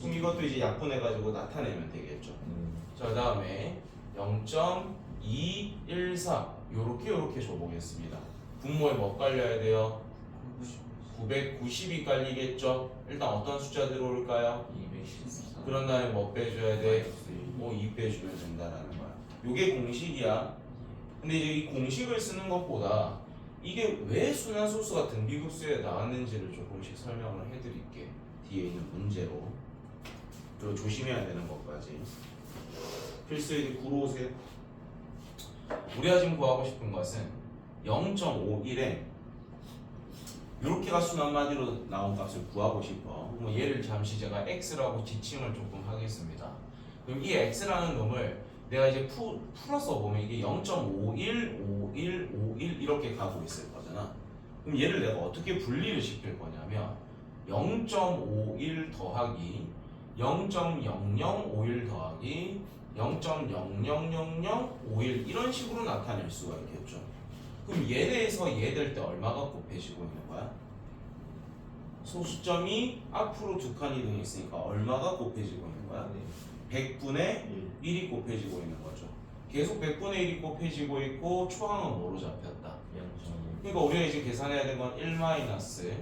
그럼 이것도 이제 약분해가지고 나타내면 되겠죠. 자, 그 다음에 0.214 요렇게 줘보겠습니다. 분모에 뭐 깔려야 돼요? 990이 깔리겠죠. 일단 어떤 숫자 들어올까요? 214. 그런 다음에 뭐 빼줘야 돼? 2 빼주면 된다라는 거야. 요게 공식이야. 근데 이제 이 공식을 쓰는 것보다 이게 왜 순환소수가 등비급수에 나왔는지를 조금씩 설명을 해드릴게. 뒤에 있는 문제로. 그리고 조심해야 되는 것까지. 필수이디 구로 오세요. 우리가 지금 구하고 싶은 것은 0.51에 이렇게가 순 한마디로 나온 값을 구하고 싶어. 뭐 얘를 잠시 제가 x라고 지칭을 조금 하겠습니다. 그럼 이 x라는 놈을 내가 이제 풀어서 보면 이게 0.51, 51, 51 이렇게 가고 있을 거잖아. 그럼 얘를 내가 어떻게 분리를 시킬 거냐면 0.51 더하기 0.0051 더하기 0.000051 이런 식으로 나타낼 수가 있겠죠. 그럼 얘 대해서 얘 될 때 얼마가 곱해지고 있는 거야? 소수점이 앞으로 두 칸이 등 있으니까 얼마가 곱해지고 있는 거야? 100분의 1이 곱해지고 있는 거죠. 계속 100분의 1이 곱해지고 있고 초항은 뭐로 잡혔다? 그러니까 우리가 이제 계산해야 되는 건 1 마이너스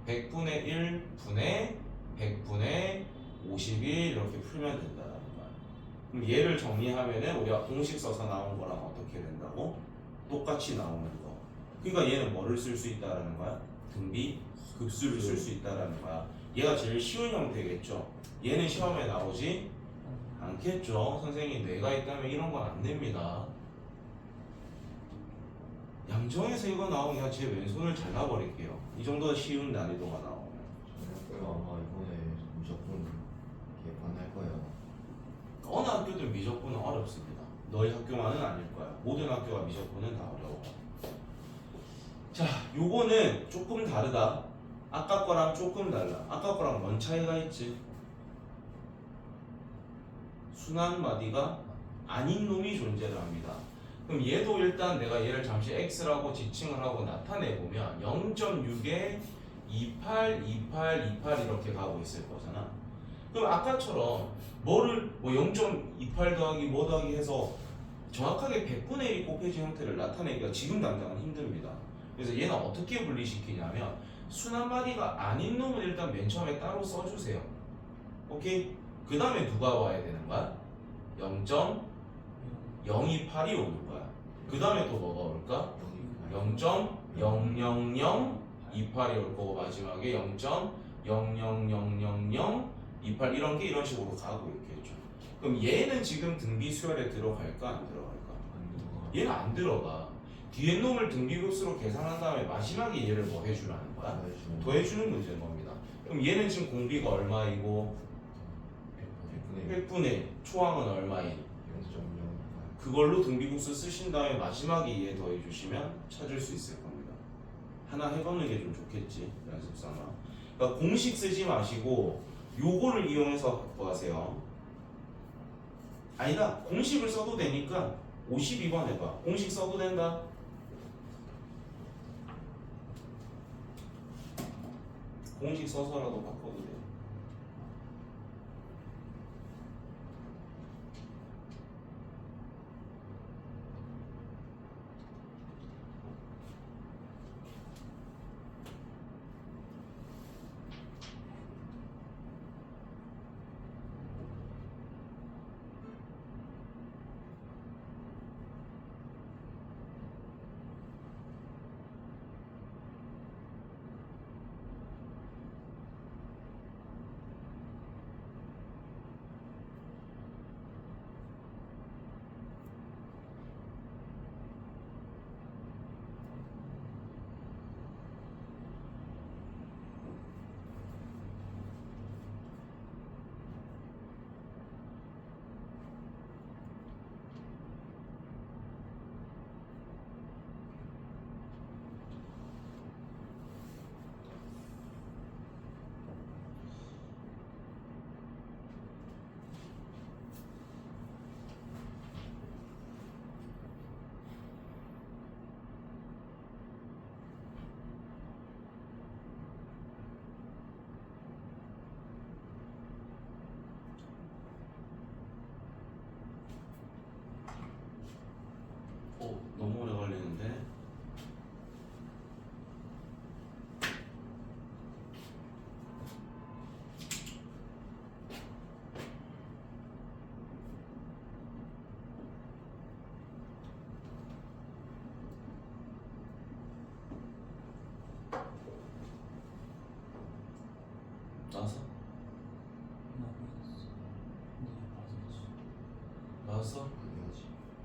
100분의 1 분의 100분의 51 이렇게 풀면 된다는 거야. 그럼 얘를 정리하면은 우리가 공식 써서 나온 거랑 어떻게 된다고? 똑같이 나오는 거. 그러니까 얘는 뭐를 쓸 수 있다라는 거야? 등비 급수를 쓸 수 있다라는 거야. 얘가 제일 쉬운 형태겠죠. 얘는 시험에 나오지 않겠죠. 선생님 뇌가 있다면 이런 건 안 됩니다. 양정에서 이거 나오면 제 왼손을 잘라버릴게요. 이 정도 쉬운 난이도가 나오면. 아마 이번에 무조건 개판할 거예요. 어느 학교든 미적분은 어렵습니다. 너희 학교만은 아닐 거야. 모든 학교가 미적분은 다 어려워. 자, 요거는 조금 다르다. 아까 거랑 조금 달라. 아까 거랑 뭔 차이가 있지? 순환 마디가 아닌 놈이 존재를 합니다. 그럼 얘도 일단 내가 얘를 잠시 x라고 지칭을 하고 나타내 보면 0.6에 28, 28, 28 이렇게 가고 있을 거잖아. 그럼 아까처럼 뭐를 뭐 0.28 더하기 뭐 더하기 해서 정확하게 100분의 1이 곱해진 형태를 나타내기가 지금 당장은 힘듭니다. 그래서 얘는 어떻게 분리시키냐면 순한 마디가 아닌 놈은 일단 맨 처음에 따로 써주세요. 오케이? 그 다음에 누가 와야 되는 거야? 0.028이 오는 거야. 그 다음에 또 뭐가 올까? 0.00028이 올 거고 마지막에 0.0000028 이런 게 이런 식으로 가고 있겠죠. 그럼 얘는 지금 등비 수열에 들어갈까 안 들어갈까? 얘는 안 들어가. 뒤에 놈을 등비급수로 계산한 다음에 마지막에 얘를 뭐 해주라는 거야? 더해주는 문제인 겁니다. 그럼 얘는 지금 공비가 얼마이고 100분의 1 초항은 얼마인? 0.0. 그걸로 등비급수 쓰신 다음에 마지막에 얘 더해주시면 찾을 수 있을 겁니다. 하나 해보는 게 좀 좋겠지 연습삼아. 그러니까 공식 쓰지 마시고 요거를 이용해서 구하세요. 아니다, 공식을 써도 되니까 52번 해봐. 공식 써도 된다. 공식 써서라도 바꿔도 돼.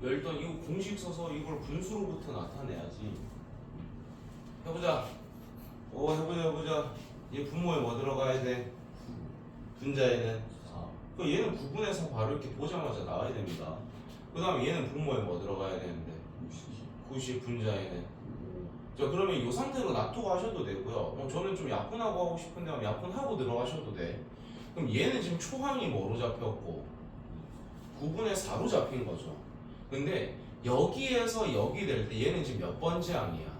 일단 이거 공식 써서 이걸 분수로부터 나타내야지. 해보자. 해보자. 얘 분모에 뭐 들어가야 돼? 분자에는. 그 얘는 9분의 4 바로 이렇게 보자마자 나와야 됩니다. 그 다음에 얘는 분모에 뭐 들어가야 되는데? 90 분자에는. 자, 그러면 이 상태로 놔두고 하셔도 되고요. 저는 좀 약분하고 하고 싶은데 하면 약분하고 들어가셔도 돼. 그럼 얘는 지금 초항이 뭐로 잡혔고 9분의 4로 잡힌 거죠. 근데 여기에서 여기 될 때 얘는 지금 몇 번째 항이야?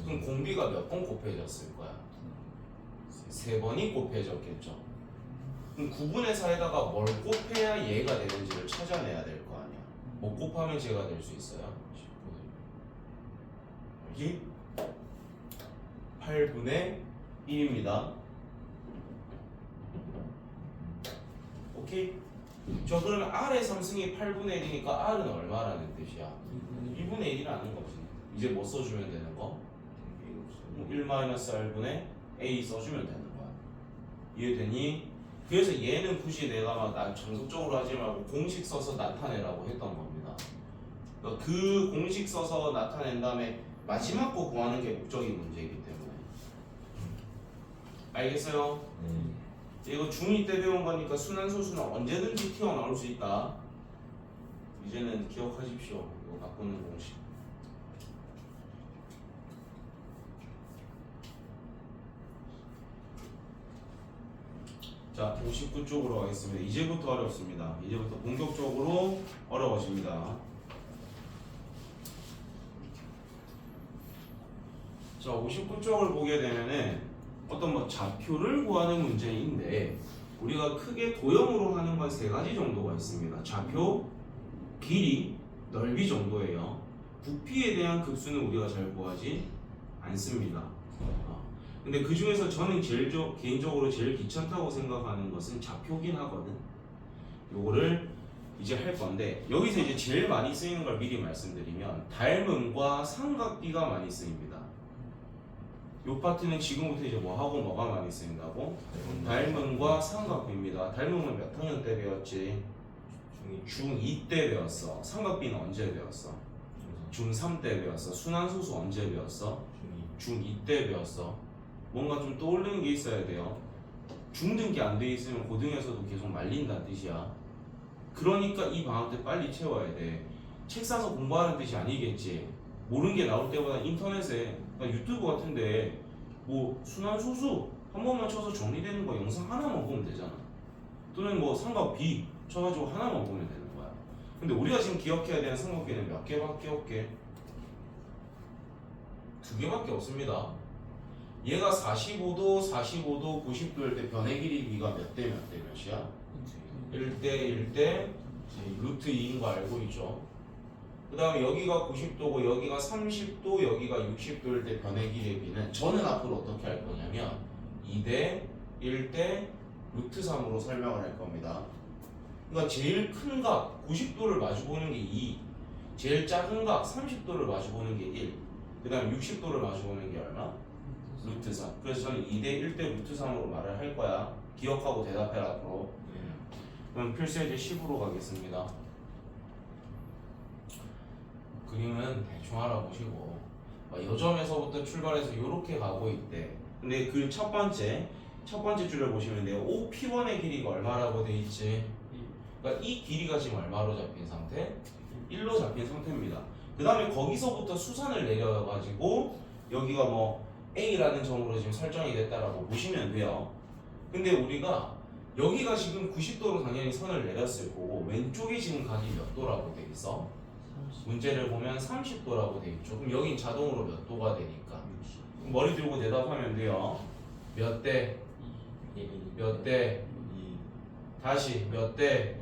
그럼 공비가 몇 번 곱해졌을 거야? 3번이 곱해졌겠죠. 그럼 9분의 4에다가 뭘 곱해야 얘가 되는지를 찾아내야 될 거 아니야. 뭐 곱하면 제가 될 수 있어요? 여기 8분의 1입니다. 오케이? 저 그러면 R의 3승이 8분의 1이니까 R은 얼마라는 뜻이야? 1분의 1이라는 거지. 이제 뭐 써주면 되는 거? 1-R분의 A 써주면 되는 거야. 이해되니? 그래서 얘는 굳이 내가 막 정석적으로 하지 말고 공식 써서 나타내라고 했던 겁니다. 그러니까 그 공식 써서 나타낸 다음에 마지막 거 구하는 게 목적인 문제이기 때문에. 알겠어요? 이거 중2 때 배운 거니까 순환소수는 언제든지 튀어나올 수 있다. 이제는 기억하십시오. 이거 바꾸는 공식. 자, 59쪽으로 가겠습니다. 이제부터 어렵습니다. 이제부터 본격적으로 어려워집니다. 자, 59쪽을 보게 되면은 어떤 뭐 좌표를 구하는 문제인데 우리가 크게 도형으로 하는 건 3가지 정도가 있습니다. 좌표, 길이, 넓이 정도예요. 부피에 대한 급수는 우리가 잘 구하지 않습니다. 근데 그 중에서 저는 개인적으로 제일 귀찮다고 생각하는 것은 좌표긴 하거든. 요거를 이제 할 건데 여기서 이제 제일 많이 쓰이는 걸 미리 말씀드리면 닮음과 삼각비가 많이 쓰입니다. 요 파트는 지금부터 이제 뭐 하고 뭐가 많이 쓰인다고? 닮음과 삼각비입니다. 닮음은 몇 학년 때 배웠지? 중2 때 배웠어. 삼각비는 언제 배웠어? 중3 때 배웠어. 순환소수 언제 배웠어? 중2 때 배웠어. 뭔가 좀 떠오르는 게 있어야 돼요. 중등기 안 돼 있으면 고등에서도 계속 말린다는 뜻이야. 그러니까 이 방학 때 빨리 채워야 돼. 책 사서 공부하는 뜻이 아니겠지. 모르는 게 나올 때보다 인터넷에 유튜브 같은데 뭐 순환소수 한 번만 쳐서 정리되는 거 영상 하나만 보면 되잖아. 또는 뭐 삼각비 쳐가지고 하나만 보면 되는 거야. 근데 우리가 지금 기억해야 되는 삼각비는 몇 개밖에 없게? 2개밖에 없습니다. 얘가 45도, 90도일 때 변의 길이 비가 몇 대 몇이야? 1대 1대 루트 2인 거 알고 있죠? 그 다음에 여기가 90도고 여기가 30도, 여기가 60도일 때 변의 길이의 비는 저는 앞으로 어떻게 할 거냐면 2대 1대 루트 3으로 설명을 할 겁니다. 그러니까 제일 큰 각 90도를 마주보는 게 2, 제일 작은 각 30도를 마주보는 게 1, 그 다음에 60도를 마주보는 게 얼마? 루트 3. 그래서 저는 2대 1대 루트 3으로 말을 할 거야. 기억하고 대답해라 앞으로. 그럼 필수예제 10으로 가겠습니다. 그림은 대충 알아보시고 요 점에서부터 출발해서 이렇게 가고 있대. 근데 그 첫 번째 줄을 보시면 돼요. OP1의 길이가 얼마라고 돼 있지? 그러니까 이 길이가 지금 얼마로 잡힌 상태? 1로 잡힌 상태입니다. 그 다음에 거기서부터 수선을 내려가지고 여기가 뭐 A라는 점으로 지금 설정이 됐다라고 보시면 돼요. 근데 우리가 여기가 지금 90도로 당연히 선을 내렸을 거고 왼쪽에 지금 각이 몇 도라고 돼 있어? 문제를 보면 30도라고 돼 있죠. 그럼 여긴 자동으로 몇 도가 되니까 머리 들고 대답하면 돼요. 몇 대? 몇 대? 다시 몇 대?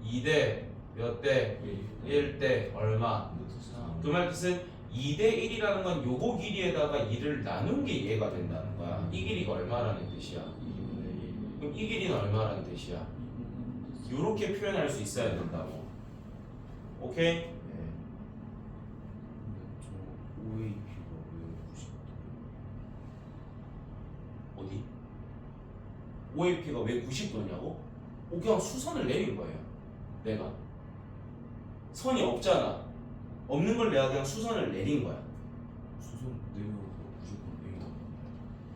2대? 몇 대? 1대? 얼마? 그 말 뜻은 2대 1이라는 건 요거 길이에다가 2를 나눈 게 얘가 된다는 거야. 이 길이가 얼마라는 뜻이야? 그럼 이 길이는 얼마라는 뜻이야? 요렇게 표현할 수 있어야 된다고. 오케이? 어디? OAP가 왜 90도냐고? 그냥 수선을 내린 거예요. 내가 선이 없잖아. 없는 걸 내가 그냥 수선을 내린 거야. 수선 내려서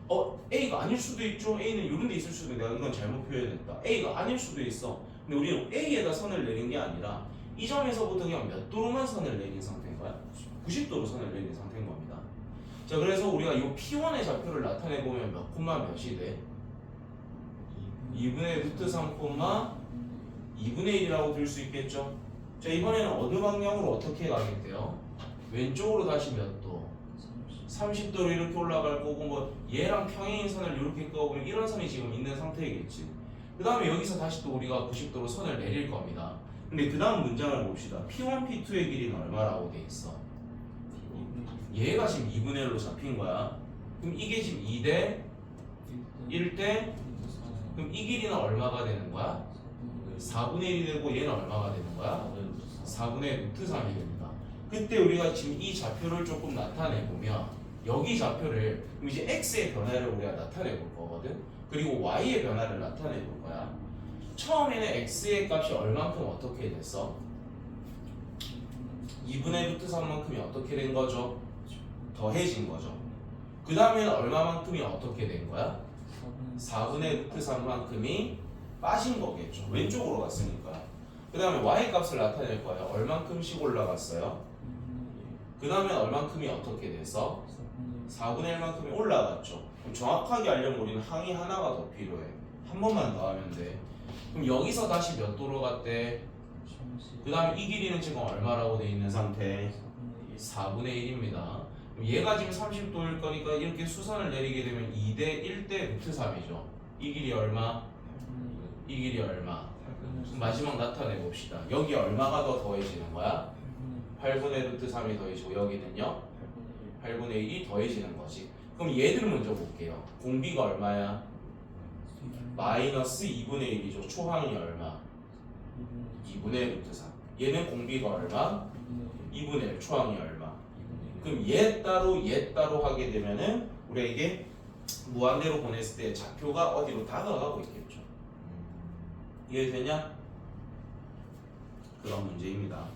무조건 A가 아닐 수도 있죠. A는 이런 데 있을 수도 있고, 내가 이건 잘못 표현했다. A가 아닐 수도 있어. 근데 우리는 A에다 선을 내린 게 아니라 이 점에서부터 그냥 몇 도로만 선을 내린 상태인 거야. 90도로 선을 내린 상태인 겁니다. 자, 그래서 우리가 이 P1의 좌표를 나타내 보면 몇 콤마 몇이 돼? 2분의 루트 3 콤마 2분의 1이라고 들 수 있겠죠. 자, 이번에는 어느 방향으로 어떻게 가겠대요? 왼쪽으로 다시 몇 도? 30도로 이렇게 올라갈 거고, 뭐 얘랑 평행인 선을 이렇게 그어보면 이런 선이 지금 있는 상태이겠지. 그 다음에 여기서 다시 또 우리가 90도로 선을 내릴 겁니다. 근데 그 다음 문장을 봅시다. P1, P2의 길이는 얼마라고 돼 있어? 얘가 지금 2분의 1로 잡힌 거야. 그럼 이게 지금 2대 1대, 그럼 이 길이는 얼마가 되는 거야? 4분의 1이 되고 얘는 얼마가 되는 거야? 4분의 루트 3이 됩니다. 그때 우리가 지금 이 좌표를 조금 나타내 보면 여기 좌표를 그럼 이제 x의 변화를 우리가 나타내 볼 거거든. 그리고 y의 변화를 나타내 볼 거야. 처음에는 x의 값이 얼만큼 어떻게 됐어? 2분의 루트 3만큼이 어떻게 된 거죠? 더해진 거죠. 그 다음에는 얼마만큼이 어떻게 된 거야? 4분의 루트 3만큼이 빠진 거겠죠. 왼쪽으로 갔으니까. 그 다음에 y 값을 나타낼 거예요. 얼만큼씩 올라갔어요? 그 다음에 얼만큼이 어떻게 돼서 4분의 1만큼이 올라갔죠. 그럼 정확하게 알려면 우리는 항이 하나가 더 필요해. 한 번만 더 하면 돼. 그럼 여기서 다시 몇 도로 갔대? 그 다음에 이 길이는 지금 얼마라고 돼 있는 상태? 4분의 1입니다. 그럼 얘가 지금 30도일 거니까 이렇게 수선을 내리게 되면 2대 1대 루트 3이죠. 이 길이 얼마? 이 길이 얼마? 그럼 마지막 나타내 봅시다. 여기 얼마가 더 더해지는 거야? 8분의 루트 3이 더해지고 여기는요? 8분의 1이 더해지는 거지. 그럼 얘들 먼저 볼게요. 공비가 얼마야? 마이너스 2분의 1이죠. 초항이 얼마? 2분의 루트 3. 얘는 공비가 얼마? 2분의 1. 초항이 얼마? 그럼 얘 따로 하게 되면은 우리에게 무한대로 보냈을 때 좌표가 어디로 다가가고 있겠죠. 이해되냐? 그런 문제입니다.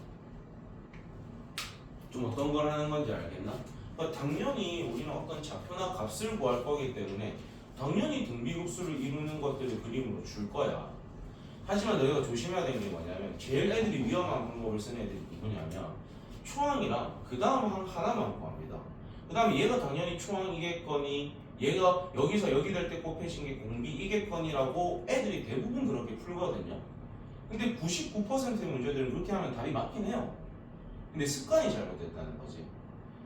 좀 어떤 걸 하는 건지 알겠나? 그러니까 당연히 우리는 어떤 좌표나 값을 구할 거기 때문에 당연히 등비급수를 이루는 것들을 그림으로 줄 거야. 하지만 너희가 조심해야 되는 게 뭐냐면 제일 애들이 위험한 방법을 쓰는 애들이 누구냐면 초항이랑 그 다음 하나만 구합니다. 그 다음에 얘가 당연히 초항이겠거니 얘가 여기서 여기 될 때 곱해진 게 공비이겠거니라고 애들이 대부분 그렇게 풀거든요. 근데 99%의 문제들은 그렇게 하면 답이 맞긴 해요. 근데 습관이 잘못됐다는 거지.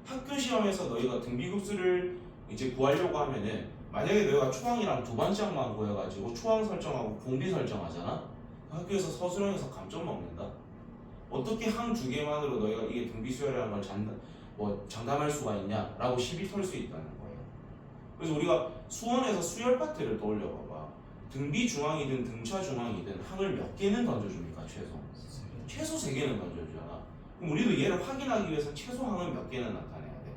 학교 시험에서 너희가 등비급수를 이제 구하려고 하면은 만약에 너희가 초항이랑 두 번째 항만 구해가지고 초항 설정하고 공비 설정하잖아? 학교에서 서술형에서 감점 먹는다? 어떻게 항 두 개만으로 너희가 이게 등비수열이라는 걸 장담할 수가 있냐? 라고 시비 털 수 있다는 거예요. 그래서 우리가 수원에서 수열 파트를 떠올려 봐봐. 등비 중항이든 등차 중항이든 항을 몇 개는 던져줍니까? 최소 3개는 던져주잖아. 그럼 우리도 얘를 확인하기 위해서 최소 항은 몇 개는 나타내야 돼?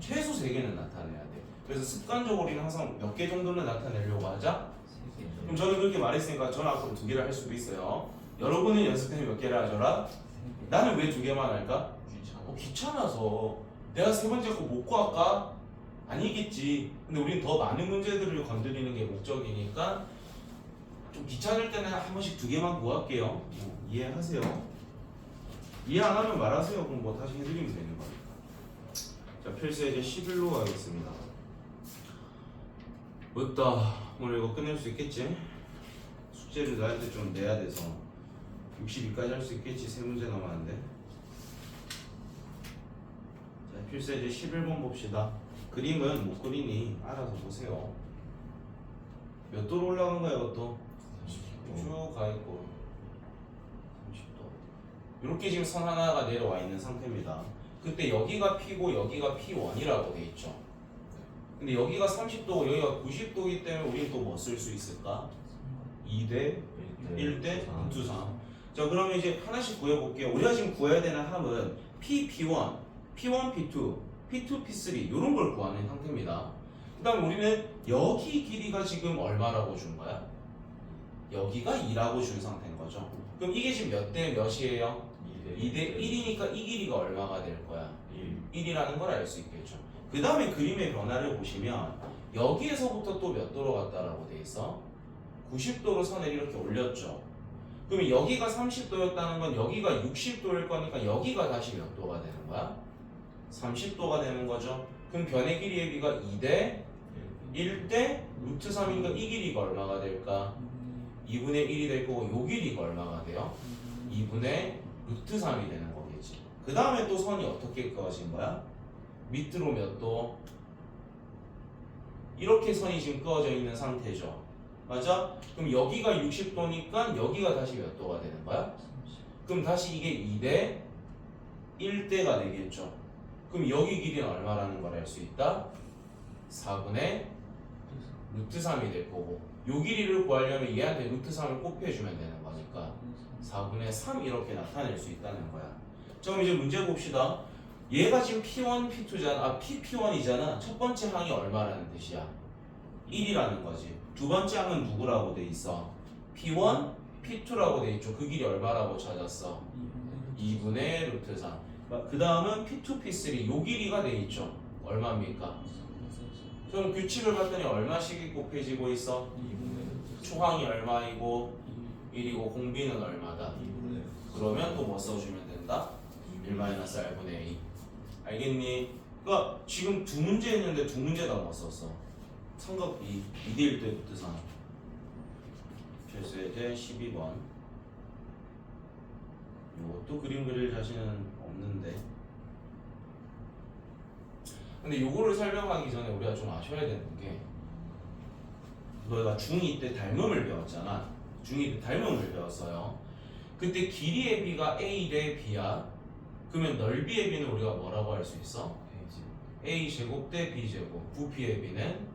최소 3개는 나타내야 돼. 그래서 습관적으로 우리는 항상 몇 개 정도는 나타내려고 하자? 그럼 저는 그렇게 말했으니까 저는 앞으로 2개를 할 수도 있어요. 여러분은 연습생이 몇 개를 하셔라? 나는 왜 2개만 할까? 귀찮아서 내가 세 번째 거 못 구할까? 아니겠지. 근데 우리는 더 많은 문제들을 건드리는 게 목적이니까 좀 귀찮을 때는 한 번씩 2개만 구할게요. 이해하세요? 이해 안 하면 말하세요. 그럼 뭐 다시 해드리면 되는 거니까. 자, 필수예제 11로 가겠습니다. 맞다. 오늘 이거 끝낼 수 있겠지? 숙제를 나한테 좀 내야 돼서 62까지 할 수 있겠지? 3문제 남았는데. 자, 필수예제 11번 봅시다. 그림은 못 그리니 알아서 보세요. 몇 도로 올라간 거야 이것도? 쭉 가있고 30도. 이렇게 지금 선 하나가 내려와 있는 상태입니다. 그때 여기가 P고 여기가 P1이라고 돼 있죠. 근데 여기가 30도고 여기가 90도이기 때문에 우리는 또 뭐 쓸 수 있을까? 2대 1대 루트 3. 자, 그러면 이제 하나씩 구해볼게요. 우리가 지금 구해야 되는 함은 P1, P1, P2, P2, P3 이런 걸 구하는 상태입니다. 그 다음에 우리는 여기 길이가 지금 얼마라고 준 거야? 여기가 2라고 준 상태인 거죠. 그럼 이게 지금 몇 대 몇이에요? 2대 1이니까 이 길이가 얼마가 될 거야? 1. 1이라는 걸 알 수 있겠죠. 그 다음에 그림의 변화를 보시면 여기에서부터 또 몇 도로 갔다라고 돼 있어? 90도로 선을 이렇게 올렸죠. 그러면 여기가 30도였다는 건 여기가 60도일 거니까 여기가 다시 몇 도가 되는 거야? 30도가 되는 거죠. 그럼 변의 길이의 비가 2대 1대 루트 3이니까 이 길이가 얼마가 될까? 2분의 1이 될 거고 요 길이가 얼마가 돼요? 2분의 루트 3이 되는 거겠지. 그 다음에 또 선이 어떻게 그어진 거야? 밑으로 몇 도? 이렇게 선이 지금 그어져 있는 상태죠. 맞아? 그럼 여기가 60도니까 여기가 다시 몇 도가 되는 거야? 그럼 다시 이게 2대 1대가 되겠죠. 그럼 여기 길이는 얼마라는 걸 알 수 있다? 4분의 루트 3이 될 거고 요 길이를 구하려면 얘한테 루트 3을 곱해주면 되는 거니까 4분의 3 이렇게 나타낼 수 있다는 거야. 자, 그럼 이제 문제 봅시다. 얘가 지금 P1, P2잖아. P1이잖아. 첫 번째 항이 얼마라는 뜻이야? 1이라는 거지. 두 번째 항은 누구라고 돼 있어? P1, P2라고 돼 있죠. 그 길이 얼마라고 찾았어? 2분의 루트 3. 그 다음은 P2, P3. 요 길이가 돼 있죠. 얼마입니까? 그럼 규칙을 봤더니 얼마씩 곱해지고 있어? 초항이 얼마이고 1이고 공비는 얼마다? 그러면 또 뭐 써주면 된다? 1-r분의 a. 알겠니? 그러니까 지금 두 문제 했는데 두 문제 다 뭐 썼어? 삼각비 2대1 대 루트 3. 필수예제 12번. 이것도 그림 그릴 자신은 없는데. 근데 요거를 설명하기 전에 우리가 좀 아셔야 되는 게 너희가 중2 때 닮음을 배웠잖아. 중2 때 닮음을 배웠어요. 그때 길이의 비가 a 대 b야. 그러면 넓이의 b는 우리가 뭐라고 할 수 있어? a 제곱 대 b 제곱. 부피의 b는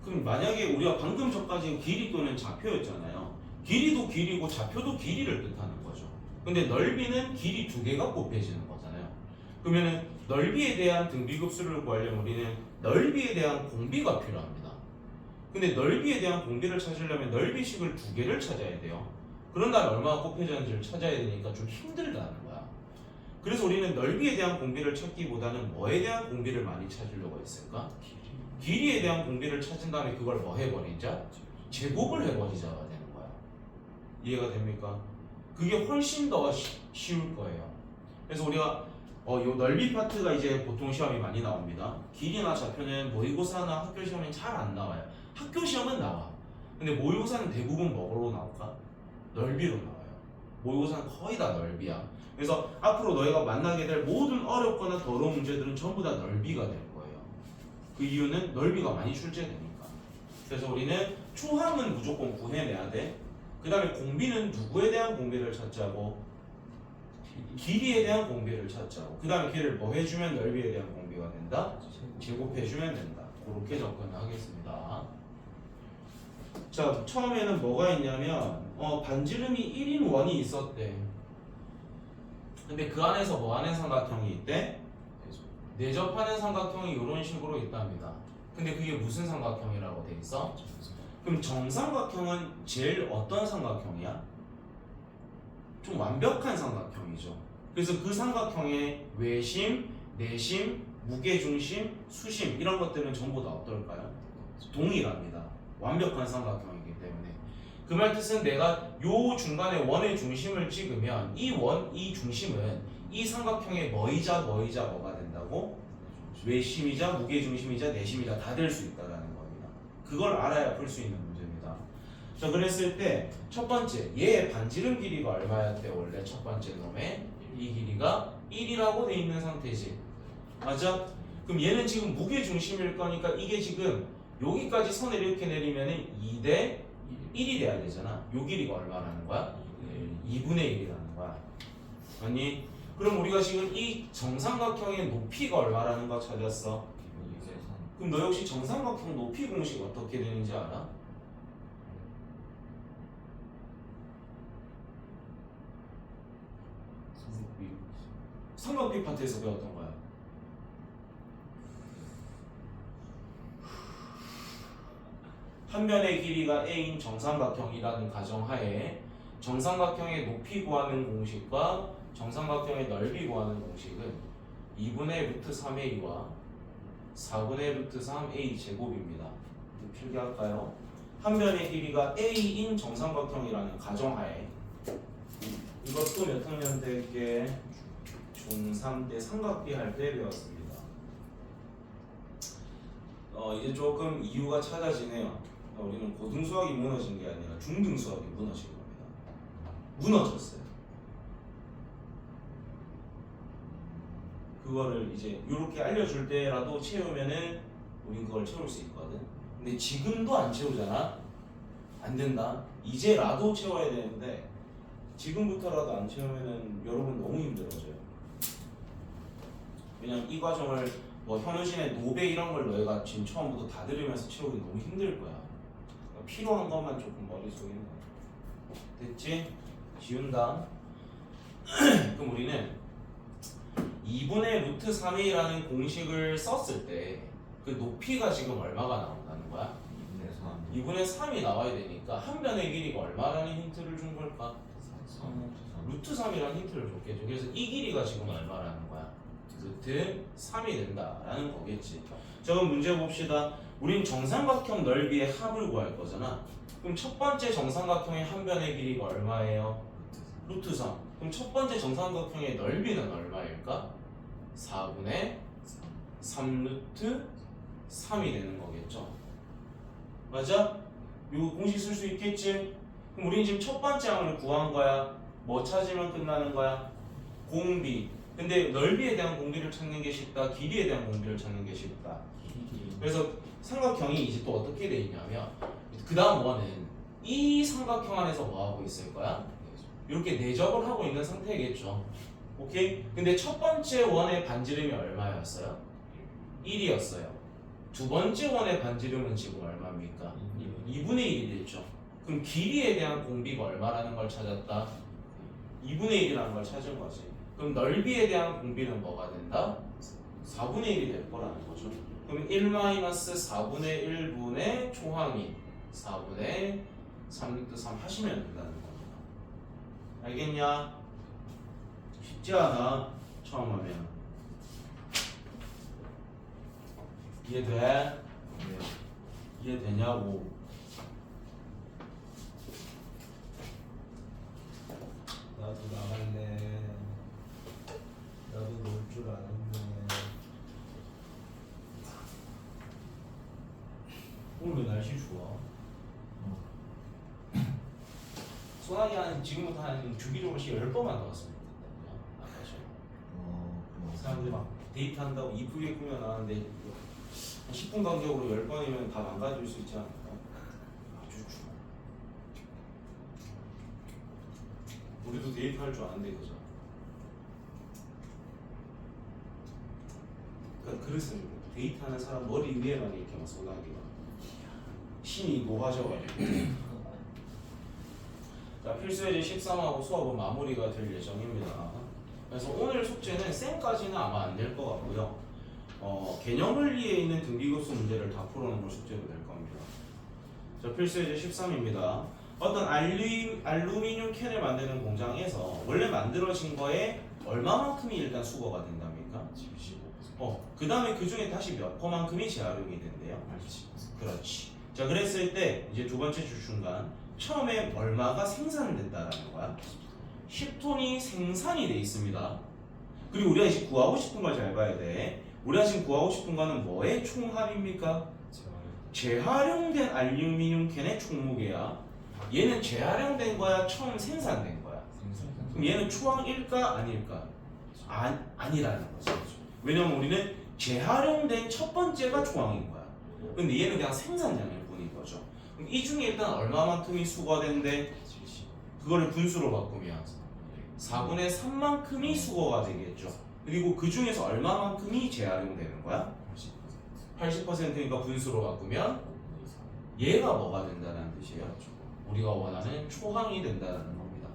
그럼 만약에 우리가 방금 전까지 길이 또는 좌표였잖아요. 길이도 길이고 좌표도 길이를 뜻하는 거죠. 근데 넓이는 길이 두 개가 곱해지는 거잖아요. 그러면은 넓이에 대한 등비급수를 구하려면 우리는 넓이에 대한 공비가 필요합니다. 근데 넓이에 대한 공비를 찾으려면 넓이식을 두 개를 찾아야 돼요. 그런 다음에 얼마나 곱해졌는지를 찾아야 되니까 좀 힘들다는 거야. 그래서 우리는 넓이에 대한 공비를 찾기보다는 뭐에 대한 공비를 많이 찾으려고 했을까? 길이에 대한 공비를 찾은 다음에 그걸 뭐 해버리자? 제곱을 해버리자가 되는 거야. 이해가 됩니까? 그게 훨씬 더 쉬울 거예요. 그래서 우리가 요 넓이 파트가 이제 보통 시험이 많이 나옵니다. 길이나 좌표는 모의고사나 학교 시험엔 잘 안 나와요. 학교 시험은 나와. 근데 모의고사는 대부분 뭐로 나올까? 넓이로 나와요. 모의고사는 거의 다 넓이야. 그래서 앞으로 너희가 만나게 될 모든 어렵거나 더러운 문제들은 전부 다 넓이가 될 거예요. 그 이유는 넓이가 많이 출제되니까. 그래서 우리는 초항은 무조건 구해내야 돼. 그 다음에 공비는 누구에 대한 공비를 찾자고? 길이에 대한 공비를 찾자고. 그 다음에 길이를 뭐 해주면 넓이에 대한 공비가 된다? 제곱해주면 된다. 그렇게 접근하겠습니다. 자, 처음에는 뭐가 있냐면 반지름이 1인 원이 있었대. 근데 그 안에서 뭐 하는 삼각형이 있대? 내접하는 삼각형이 이런 식으로 있답니다. 근데 그게 무슨 삼각형이라고 돼 있어? 그럼 정삼각형은 제일 어떤 삼각형이야? 좀 완벽한 삼각형이죠. 그래서 그 삼각형의 외심, 내심, 무게중심, 수심 이런 것들은 전부 다 어떨까요? 동일합니다. 완벽한 삼각형이기 때문에. 그 말 뜻은 내가 요 중간에 원의 중심을 찍으면 이 중심은 이 삼각형의 뭐이자 뭐가 된다고? 외심이자 무게중심이자 내심이자 다 될 수 있다라는 겁니다. 그걸 알아야 풀 수 있는 문제입니다. 자, 그랬을 때 첫 번째 얘의 반지름 길이가 얼마였대? 원래 첫 번째 놈의 이 길이가 1이라고 돼 있는 상태지. 맞아? 그럼 얘는 지금 무게중심일 거니까 이게 지금 여기까지 선을 이렇게 내리면은 2대 1이 돼야 되잖아. 요 길이가 얼마라는 거야? 2분의 1이라는 거야. 아니? 그럼 우리가 지금 이 정삼각형의 높이가 얼마라는 거 찾았어? 그럼 너 역시 정삼각형 높이 공식 어떻게 되는지 알아? 삼각비 파트에서 배웠던 거야. 한 변의 길이가 a인 정삼각형이라는 가정하에 정삼각형의 높이 구하는 공식과 정삼각형의 넓이 구하는 공식은 2분의 루트 3a와 4분의 루트 3a 제곱입니다. 필기할까요? 한 변의 길이가 a인 정삼각형이라는 가정하에 이것도 몇 학년 때께 중3 때 삼각비 할 때 배웠습니다. 이제 조금 이유가 찾아지네요. 우리는 고등 수학이 무너진 게 아니라 중등 수학이 무너진 겁니다. 무너졌어요. 그거를 이제 이렇게 알려줄 때라도 채우면은 우린 그걸 채울 수 있거든. 근데 지금도 안 채우잖아. 안 된다. 이제라도 채워야 되는데 지금부터라도 안 채우면은 여러분 너무 힘들어져요. 왜냐면 이 과정을 뭐 현우진의 노베 이런 걸 너희가 지금 처음부터 다 들으면서 채우기 너무 힘들 거야. 그러니까 필요한 것만 조금 머릿속에 있는 거야. 됐지? 지운다. 그럼 우리는 2분의 루트 3a라는 공식을 썼을 때 그 높이가 지금 얼마가 나온다는 거야? 2분의 3이 나와야 되니까 한 변의 길이가 얼마라는 힌트를 준 걸까? 루트 3이라는 힌트를 줬겠죠. 그래서 이 길이가 지금 얼마라는 거야? 루트 3이 된다라는 거겠지. 자, 그럼 문제 봅시다. 우린 정삼각형 넓이의 합을 구할 거잖아. 그럼 첫 번째 정삼각형의 한 변의 길이가 얼마예요? 루트 3. 그럼 첫 번째 정삼각형의 넓이는 얼마일까? 4분의 3루트 3이 되는 거겠죠. 맞아? 이거 공식 쓸 수 있겠지? 그럼 우린 지금 첫 번째 항을 구한 거야. 뭐 찾으면 끝나는 거야? 공비. 근데 넓이에 대한 공비를 찾는 게 쉽다. 길이에 대한 공비를 찾는 게 쉽다. 그래서 삼각형이 이제 또 어떻게 돼 있냐면 그 다음 원은 이 삼각형 안에서 뭐 하고 있을 거야? 이렇게 내접을 하고 있는 상태겠죠. 오케이? 근데 첫 번째 원의 반지름이 얼마였어요? 1이었어요. 두 번째 원의 반지름은 지금 얼마입니까? 2분의 1이 됐죠. 그럼 길이에 대한 공비가 얼마라는 걸 찾았다? 2분의 1이라는 걸 찾은 거지. 그럼 넓이에 대한 공비는 뭐가 된다? 4분의 1이 될 거라는 거죠. 그러면 1-4분의 1분의 초항이 4분의 3루트 3 하시면 된다는 겁니다. 알겠냐? 쉽지 않아. 처음 하면. 이해돼? 네. 이해되냐고. 나도 나갈래. 나도 놀 줄 아는데. 오늘 왜 날씨 좋아? 소나기 한 지금부터 한 주기적으로씩 10번만 나왔으면 좋겠다. 아까 사람들이 막 데이트한다고 이쁘게 꾸며 나왔는데 한 10분 간격으로 10번이면 다 망가질 수 있지 않을까? 아주 좋아. 우리도 데이트할 줄 아는데 그죠? 그러니까 그래서 데이트하는 사람 머리 위에만 이렇게 막 소나기가 신이 노하셔가지고. 자, 필수예제 13하고 수업은 마무리가 될 예정입니다. 그래서 오늘 숙제는 쌤까지는 아마 안 될 것 같고요. 개념원리에 있는 등비급수 문제를 다 풀어놓은 걸 숙제로 될 겁니다. 자, 필수예제 13입니다. 어떤 알루미늄 캔을 만드는 공장에서 원래 만들어진 거에 얼마만큼이 일단 수거가 된답니까? 75%. 그 다음에 그 중에 다시 몇 퍼만큼이 재활용이 된대요? 80%. 그렇지. 자, 그랬을 때 이제 두 번째 주중간 처음에 얼마가 생산된다라는 거야? 10톤이 생산이 돼 있습니다. 그리고 우리가 지금 구하고 싶은 걸 잘 봐야 돼. 우리가 지금 구하고 싶은 거는 뭐의 총합입니까? 재활용된 알루미늄 캔의 총무게야. 얘는 재활용된 거야? 처음 생산된 거야? 그럼 얘는 초항일까? 아닐까? 아니라는 거죠. 왜냐면 우리는 재활용된 첫 번째가 초항인 거야. 근데 얘는 그냥 생산량일 뿐인 거죠. 그럼 이 중에 일단 얼마만큼이 수거된대? 그거를 분수로 바꾸면 4분의 3만큼이 수거가 되겠죠. 그리고 그 중에서 얼마만큼이 재활용되는 거야? 80%니까 분수로 바꾸면 얘가 뭐가 된다는 뜻이에요? 우리가 원하는 초항이 된다는 겁니다.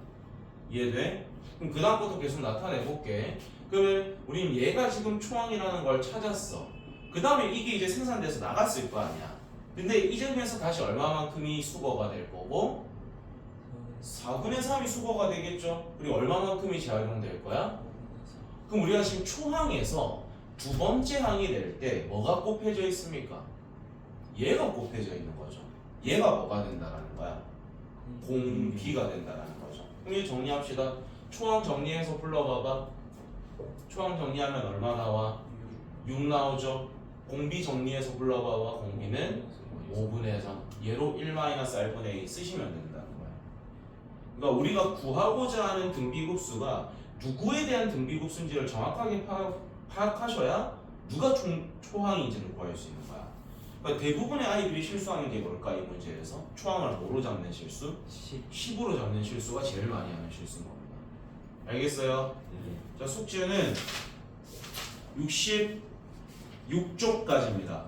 이해돼? 그럼 그 다음부터 계속 나타내 볼게. 그러면 우린 얘가 지금 초항이라는 걸 찾았어. 그 다음에 이게 이제 생산돼서 나갔을 거 아니야. 근데 이 점에서 다시 얼마만큼이 수거가 될 거고 4분의 3이 수거가 되겠죠. 그리고 얼마만큼이 재활용될 거야? 그럼 우리가 지금 초항에서 두 번째 항이 될 때 뭐가 곱해져 있습니까? 얘가 곱해져 있는 거죠. 얘가 뭐가 된다라는 거야? 공비가 된다라는 거죠. 그럼 이제 정리합시다. 초항 정리해서 불러봐봐. 초항 정리하면 얼마 나와? 6 나오죠. 공비 정리해서 불러봐봐. 공비는 5분의 3. 얘로 1-r분의 a 쓰시면 된다는 거야. 그러니까 우리가 구하고자 하는 등비급수가 누구에 대한 등비급수인지를 정확하게 파악하셔야 누가 초항인지를 구할 수 있는 거야. 그러니까 대부분의 아이들이 실수하는 게 뭘까? 이 문제에서 초항을 뭐로 잡는 실수? 10으로 잡는 실수가 제일 많이 하는 실수인 겁니다. 알겠어요? 자, 숙제는 66쪽까지입니다.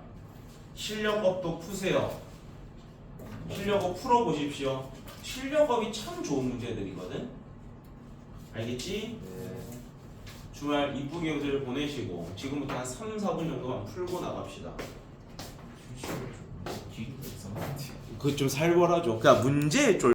실력업도 푸세요. 실력업 풀어보십시오. 실력업이 참 좋은 문제들이거든. 알겠지? 주말 이쁘게들 보내시고 지금부터 한 3, 4분 정도만 풀고 나갑시다. 기도 이상한데. 그거 좀 살벌하죠. 그러니까 문제의 쫄